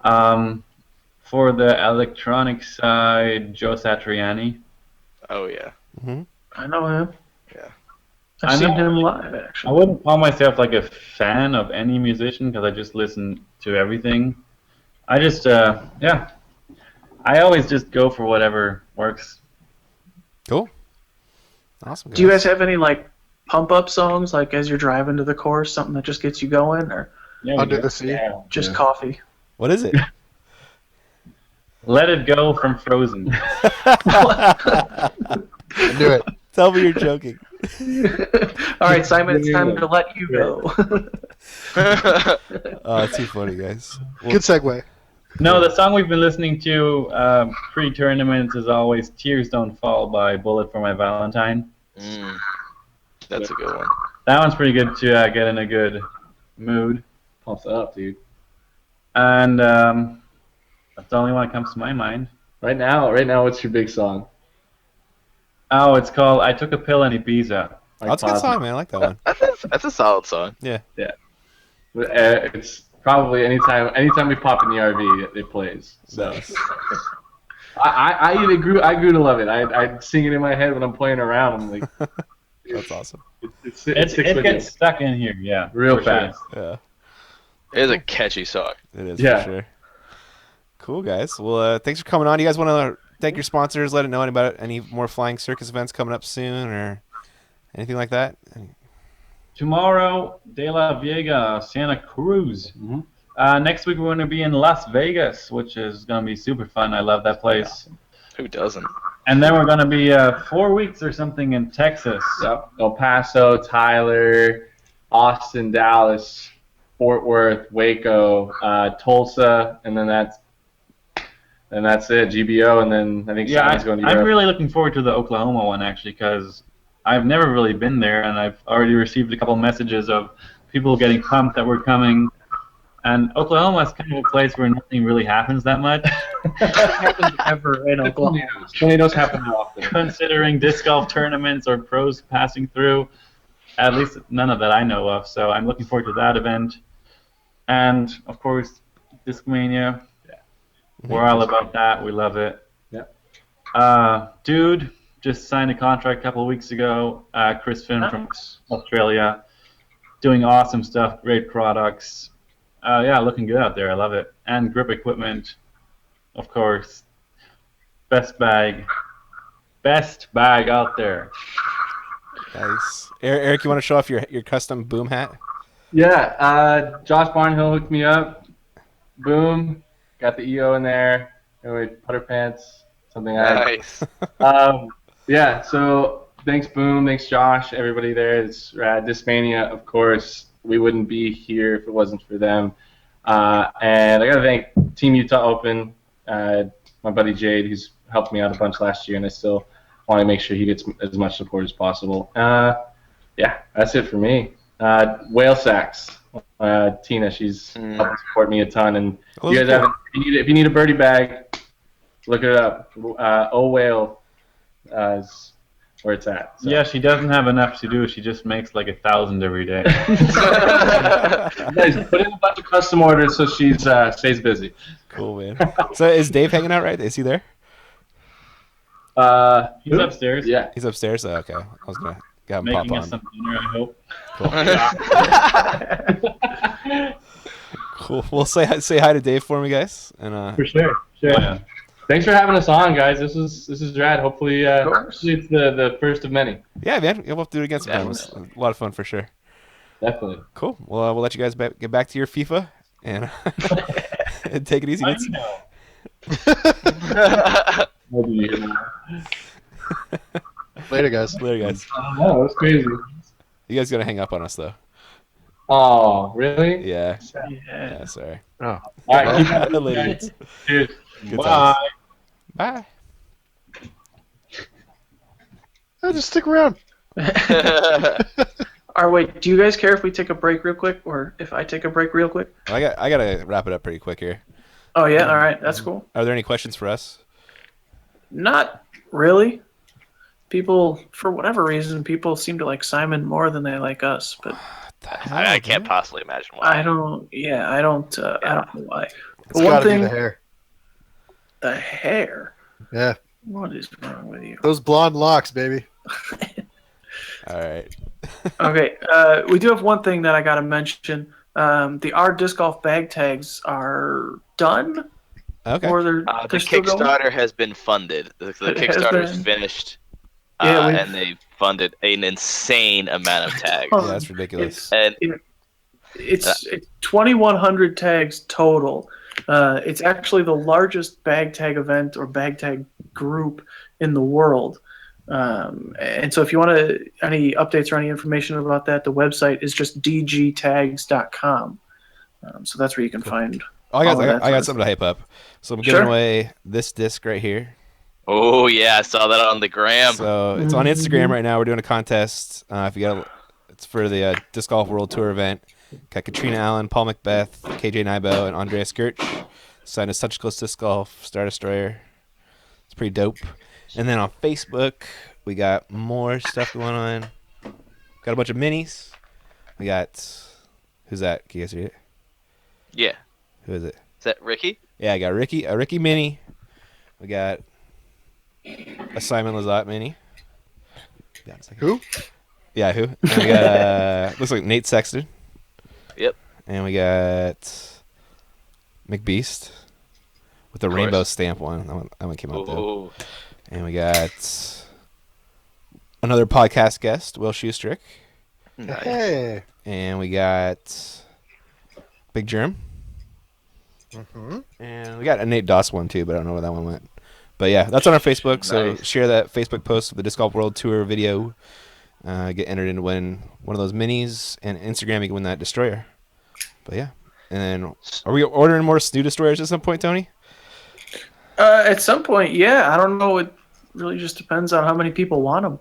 [SPEAKER 5] For the electronic side, Joe Satriani.
[SPEAKER 2] Oh, yeah.
[SPEAKER 1] Mm-hmm.
[SPEAKER 4] I know him.
[SPEAKER 2] Yeah.
[SPEAKER 4] I've seen him live,
[SPEAKER 5] I
[SPEAKER 4] actually.
[SPEAKER 5] wouldn't call myself a fan of any musician because I just listen to everything. I just, yeah. I always just go for whatever works.
[SPEAKER 1] Cool. Awesome.
[SPEAKER 4] Do you guys have any pump-up songs, as you're driving to the course, something that just gets you going, or
[SPEAKER 5] Yeah,
[SPEAKER 6] Under the Sea.
[SPEAKER 5] Yeah.
[SPEAKER 4] just coffee?
[SPEAKER 1] What is it?
[SPEAKER 5] Let It Go from Frozen.
[SPEAKER 6] I knew it.
[SPEAKER 1] Tell me you're joking.
[SPEAKER 4] All right, Simon, it's time to let you go.
[SPEAKER 1] Oh, too funny, guys.
[SPEAKER 6] Good segue.
[SPEAKER 5] No, the song we've been listening to pre-tournaments is always Tears Don't Fall by Bullet for My Valentine.
[SPEAKER 2] That's a good one.
[SPEAKER 5] That one's pretty good to get in a good mood.
[SPEAKER 3] Pumps up, dude.
[SPEAKER 5] And that's the only one that comes to my mind.
[SPEAKER 3] Right now, what's your big song?
[SPEAKER 5] Oh, it's called I Took a Pill in Ibiza.
[SPEAKER 1] That's a good song, man. I like that one.
[SPEAKER 2] That's a solid song.
[SPEAKER 1] Yeah.
[SPEAKER 3] It's probably anytime we pop in the RV, it plays. So
[SPEAKER 1] Nice.
[SPEAKER 3] I grew to love it. I sing it in my head when I'm playing around. I'm like,
[SPEAKER 1] That's awesome.
[SPEAKER 3] it
[SPEAKER 5] It gets stuck in here, yeah.
[SPEAKER 3] real
[SPEAKER 5] for sure.
[SPEAKER 3] fast.
[SPEAKER 1] Yeah,
[SPEAKER 2] It is a catchy song.
[SPEAKER 1] it is
[SPEAKER 3] Yeah.
[SPEAKER 1] for sure. Cool, guys. Well, thanks for coming on. Do you guys want to thank your sponsors? Let it know about any more Flying Circus events coming up soon or anything like that?
[SPEAKER 5] Tomorrow, De La Vega, Santa Cruz.
[SPEAKER 3] Mhm.
[SPEAKER 5] Next week, we're going to be in Las Vegas, which is going to be super fun. I love that place.
[SPEAKER 2] Who doesn't?
[SPEAKER 5] And then we're going to be 4 weeks or something in Texas.
[SPEAKER 3] Yep. El Paso, Tyler, Austin, Dallas, Fort Worth, Waco, Tulsa, and then that's it. GBO, and then I think
[SPEAKER 5] Yeah,
[SPEAKER 3] Simon's going to Europe.
[SPEAKER 5] I'm really looking forward to the Oklahoma one, actually, because I've never really been there, and I've already received a couple messages of people getting pumped that we're coming. And Oklahoma is kind of a place where nothing really happens that much.
[SPEAKER 4] Nothing happens ever in Oklahoma.
[SPEAKER 3] Tornadoes happen often.
[SPEAKER 5] Considering disc golf tournaments or pros passing through, at least none of that I know of. So I'm looking forward to that event. And, of course, Discmania. We're all about that. We love it. Dude just signed a contract a couple of weeks ago. Chris Finn from Australia. Doing awesome stuff. Great products. Yeah, looking good out there. I love it. And grip equipment, of course. Best bag out there.
[SPEAKER 1] Nice. Eric, you want to show off your custom boom hat?
[SPEAKER 3] Yeah, Josh Barnhill hooked me up. Boom. Got the EO in there. Putter pants. Something
[SPEAKER 2] Nice.
[SPEAKER 3] Yeah, so thanks Boom, thanks Josh, everybody there. It's rad. Discmania, of course. We wouldn't be here if it wasn't for them. And I got to thank Team Utah Open, my buddy Jade, who's helped me out a bunch last year, and I still want to make sure he gets as much support as possible. Yeah, that's it for me. Whale Sacks. Tina. She's helping support me a ton. And
[SPEAKER 1] Oh,
[SPEAKER 3] you guys
[SPEAKER 1] that's
[SPEAKER 3] have if you need a birdie bag, look it up. O Whale is where it's at. So.
[SPEAKER 5] Yeah, she doesn't have enough to do. She just makes like 1,000 every day.
[SPEAKER 3] Guys, put in a bunch of custom orders so she stays busy.
[SPEAKER 1] Cool, man. So is Dave hanging out, right? Is he there?
[SPEAKER 5] He's upstairs.
[SPEAKER 3] Yeah.
[SPEAKER 1] He's upstairs? Oh, okay. I was going to have him
[SPEAKER 5] Making
[SPEAKER 1] pop
[SPEAKER 5] us
[SPEAKER 1] on.
[SPEAKER 5] some dinner, I hope.
[SPEAKER 1] Cool. Cool. Well, say hi to Dave for me, guys. And
[SPEAKER 3] For sure.
[SPEAKER 5] Yeah.
[SPEAKER 3] Thanks for having us on, guys. This is rad. Hopefully it's the first of many.
[SPEAKER 1] yeah, man. We'll have to do it again sometime. It was a lot of fun for sure.
[SPEAKER 3] Definitely.
[SPEAKER 1] Cool. Well, we'll let you guys get back to your FIFA and, and take it easy.
[SPEAKER 5] I
[SPEAKER 1] Guys.
[SPEAKER 5] know.
[SPEAKER 6] Later, guys.
[SPEAKER 1] Later, guys.
[SPEAKER 3] Oh, that's crazy.
[SPEAKER 1] You guys gonna hang up on us though?
[SPEAKER 3] Oh, really?
[SPEAKER 1] Yeah.
[SPEAKER 4] Yeah.
[SPEAKER 1] Yeah. Sorry.
[SPEAKER 6] Oh.
[SPEAKER 3] All right. Keep up.
[SPEAKER 1] Later.
[SPEAKER 3] Cheers.
[SPEAKER 1] Good
[SPEAKER 5] Bye.
[SPEAKER 1] times. Bye.
[SPEAKER 6] Just stick around.
[SPEAKER 4] Wait, do you guys care if we take a break real quick, or if I take a break real quick?
[SPEAKER 1] I gotta wrap it up pretty quick here.
[SPEAKER 4] Oh yeah, all right, that's cool.
[SPEAKER 1] Are there any questions for us?
[SPEAKER 4] Not really. People, for whatever reason, people seem to like Simon more than they like us, but
[SPEAKER 2] I can't possibly imagine why.
[SPEAKER 4] I don't know why.
[SPEAKER 6] It's
[SPEAKER 4] But one
[SPEAKER 6] gotta
[SPEAKER 4] thing,
[SPEAKER 6] be the hair.
[SPEAKER 4] the hair.
[SPEAKER 6] Yeah.
[SPEAKER 4] What is wrong with you?
[SPEAKER 6] Those blonde locks, baby.
[SPEAKER 1] All right.
[SPEAKER 4] Okay, we do have one thing that I gotta mention. The our disc golf bag tags are done,
[SPEAKER 1] Okay.
[SPEAKER 4] or they're
[SPEAKER 2] The
[SPEAKER 4] still going?
[SPEAKER 2] Kickstarter has been funded. The
[SPEAKER 4] It has
[SPEAKER 2] Kickstarter is
[SPEAKER 4] been.
[SPEAKER 2] finished,
[SPEAKER 4] Yeah,
[SPEAKER 2] and they funded an insane amount of tags.
[SPEAKER 4] Oh,
[SPEAKER 1] Yeah, that's ridiculous.
[SPEAKER 2] And
[SPEAKER 4] It's 2,100 tags total. It's actually the largest bag tag event or bag tag group in the world. And so if you want any updates or any information about that, the website is just dgtags.com. So that's where you can find.
[SPEAKER 1] Oh, I got
[SPEAKER 4] all of that
[SPEAKER 1] I got
[SPEAKER 4] sort
[SPEAKER 1] something to hype up. So I'm
[SPEAKER 4] Sure.
[SPEAKER 1] giving away this disc right here.
[SPEAKER 2] oh yeah, I saw that on the gram.
[SPEAKER 1] So it's on Instagram right now. We're doing a contest. If you got, it's for the Disc Golf World Tour event. Got Katrina Allen, Paul Macbeth, KJ Nybo, and Andreas Gertsch. Signed a Such Close Disc Golf Star Destroyer. It's pretty dope. And then on Facebook, we got more stuff going on. Got a bunch of minis. We got, who's that? Can you guys read it?
[SPEAKER 2] Yeah,
[SPEAKER 1] Who is it?
[SPEAKER 2] is that Ricky?
[SPEAKER 1] Yeah, I got a Ricky mini. We got a Simon Lizotte mini. Yeah, it's like-
[SPEAKER 6] Who?
[SPEAKER 1] Yeah, who? And we got looks like Nate Sexton.
[SPEAKER 2] Yep.
[SPEAKER 1] And we got McBeast with the
[SPEAKER 2] Of
[SPEAKER 1] rainbow
[SPEAKER 2] course.
[SPEAKER 1] stamp one. That one came out though.
[SPEAKER 2] Ooh.
[SPEAKER 1] And we got another podcast guest, Will Schustrick.
[SPEAKER 2] Nice.
[SPEAKER 6] Hey.
[SPEAKER 1] And we got Big Germ.
[SPEAKER 6] Mm-hmm.
[SPEAKER 1] And we got a Nate Doss one too, but I don't know where that one went. But yeah, that's on our Facebook. So
[SPEAKER 2] Nice.
[SPEAKER 1] share that Facebook post of the Disc Golf World Tour video. Get entered in to win one of those minis, and Instagram you can win that destroyer. But yeah, and then are we ordering more new destroyers at some point, Tony?
[SPEAKER 4] At some point, yeah. I don't know. It really just depends on how many people want them.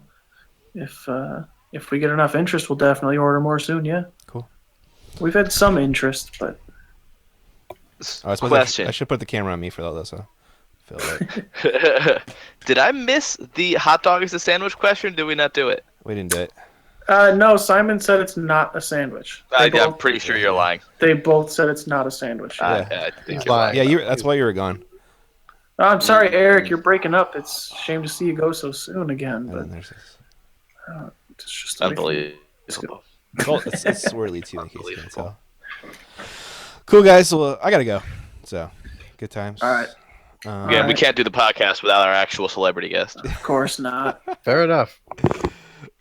[SPEAKER 4] If we get enough interest, we'll definitely order more soon. Yeah.
[SPEAKER 1] Cool.
[SPEAKER 4] We've had some interest, but
[SPEAKER 1] I suppose
[SPEAKER 2] Question.
[SPEAKER 1] I should put the camera on me for all this. So feel like
[SPEAKER 2] Did I miss the hot dog is a sandwich question? Did we not do it?
[SPEAKER 1] we didn't do it.
[SPEAKER 4] no. Simon said it's not a sandwich.
[SPEAKER 2] I'm pretty sure you're lying.
[SPEAKER 4] They both said it's not a sandwich.
[SPEAKER 1] Yeah.
[SPEAKER 2] I think
[SPEAKER 6] He's
[SPEAKER 2] you're
[SPEAKER 6] lying.
[SPEAKER 2] lying.
[SPEAKER 1] Yeah, that's why you were gone.
[SPEAKER 4] I'm sorry, Eric. You're breaking up. It's a shame to see you go so soon again.
[SPEAKER 1] And
[SPEAKER 4] But
[SPEAKER 1] then there's this.
[SPEAKER 4] it's just the way things-
[SPEAKER 2] Unbelievable.
[SPEAKER 1] It's swirly too, in case you can't tell. Cool guys. Well, I gotta go. So good times.
[SPEAKER 4] All right.
[SPEAKER 1] Um,
[SPEAKER 2] Again, we
[SPEAKER 4] Alright.
[SPEAKER 2] can't do the podcast without our actual celebrity guest.
[SPEAKER 4] Of course not.
[SPEAKER 6] Fair enough.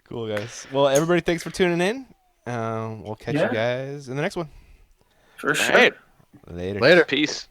[SPEAKER 1] Cool guys. Well, everybody, thanks for tuning in. We'll catch
[SPEAKER 4] Yeah.
[SPEAKER 1] you guys in the next one.
[SPEAKER 4] For sure.
[SPEAKER 2] All right.
[SPEAKER 1] Later.
[SPEAKER 6] Later.
[SPEAKER 2] Peace.